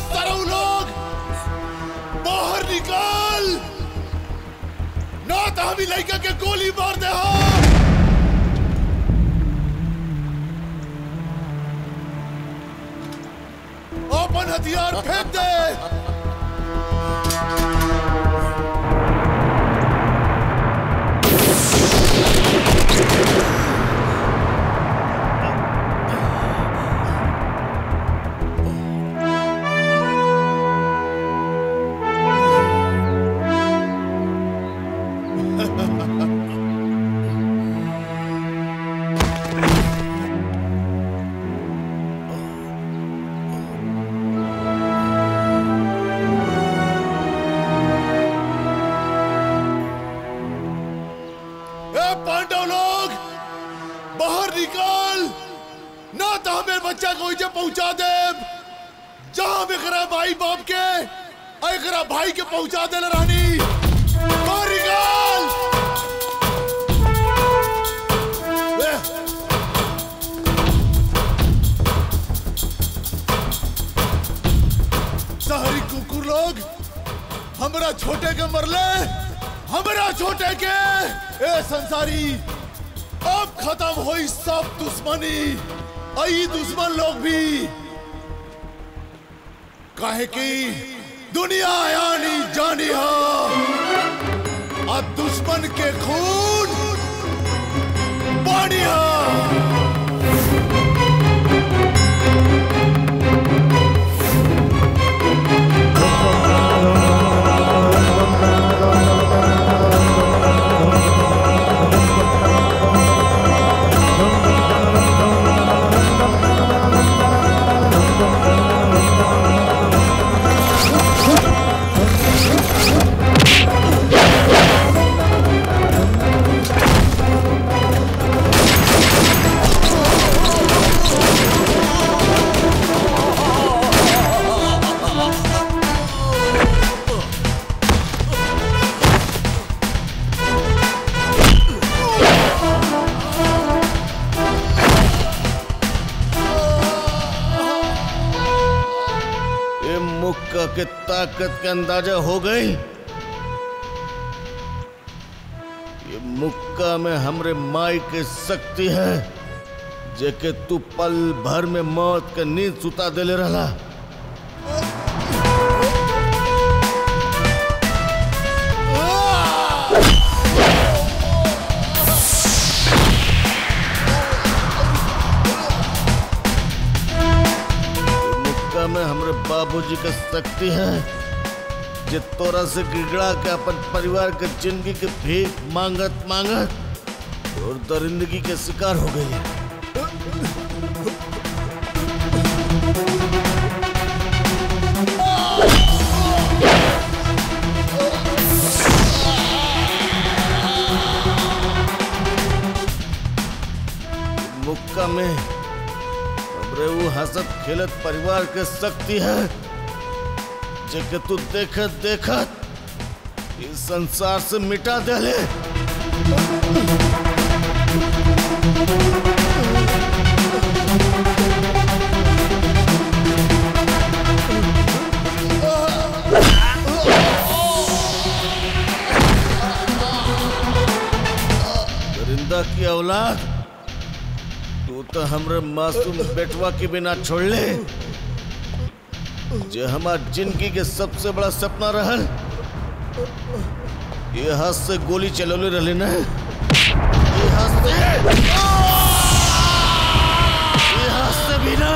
सरऊ लोग बाहर निकाल, ना तो हम लड़का के गोली मार दे। अपन हथियार फेंक दे। बच्चा को इजे पहुंचा दे, जहां में करा भाई बाप के करा भाई के पहुंचा दे। रानी शहरी कुकुर लोग हमरा छोटे के मरले, हमरा छोटे के। ए संसारी अब खत्म हुई सब दुश्मनी। आई दुश्मन लोग भी काहे की दुनिया यानी जानी हा, अब दुश्मन के खून पानी हा। के ताकत का अंदाजा हो गई। ये मुक्का में हमरे माई के शक्ति है, जेके तू पल भर में मौत के नींद सुता देले रहला। में हमरे बाबूजी का शक्ति है, जे तोरा से गिगड़ा के अपन परिवार के जिंदगी के भीख मांगत मांगत और दरिंदगी के शिकार हो गई। मुक्का में वो हंसत खेलत परिवार के शक्ति है, जेके तू देखत देखत इस संसार से मिटा देले। दरिंदा की औलाद, तू तो हमरे मासूम बेटवा के बिना छोड़ ले, जो हमार जिंदगी के सबसे बड़ा सपना रहल। ये हाथ से गोली चलौले रहले ना, ये हाथ से भी ना,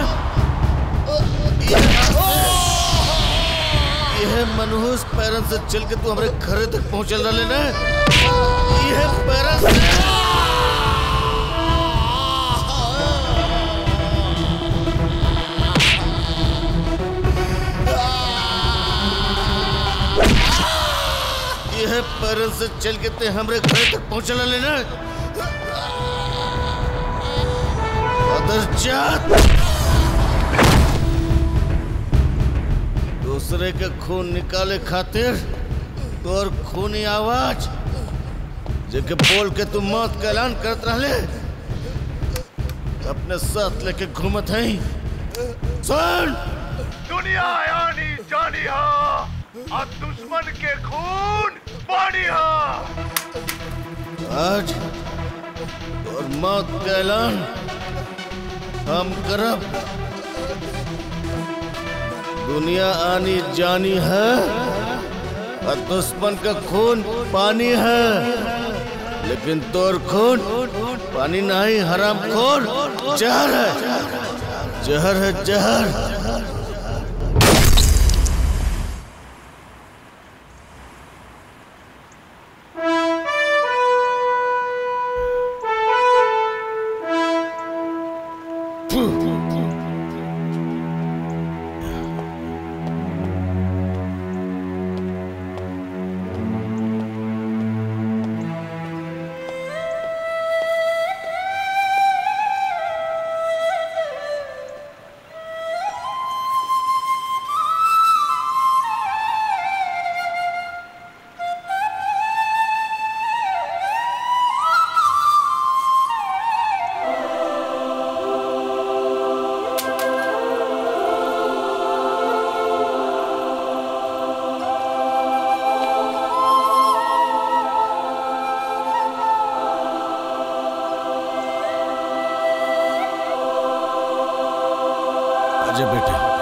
यह मनहूस पैरन से चल के तू हमारे घरे तक पहुंचल रहले ना, यह पैरन से। यह पैरन से चल के ते हमरे घर तक पहुंचल लेना। अदरजात, दूसरे के खून निकाले खातिर तोर खूनी आवाज जेके बोल के तू मौत का ऐलान करत रहले, अपने साथ लेके घूमत है। सुन, दुनिया यानी पानी हा और दुश्मन के खून पानी हा। आज और मौत का ऐलान हम करब। दुनिया आनी जानी है और दुश्मन का खून पानी है, लेकिन तोर खून पानी नहीं, हरामखोर जहर है, जहर है जहर। आजा बेटे।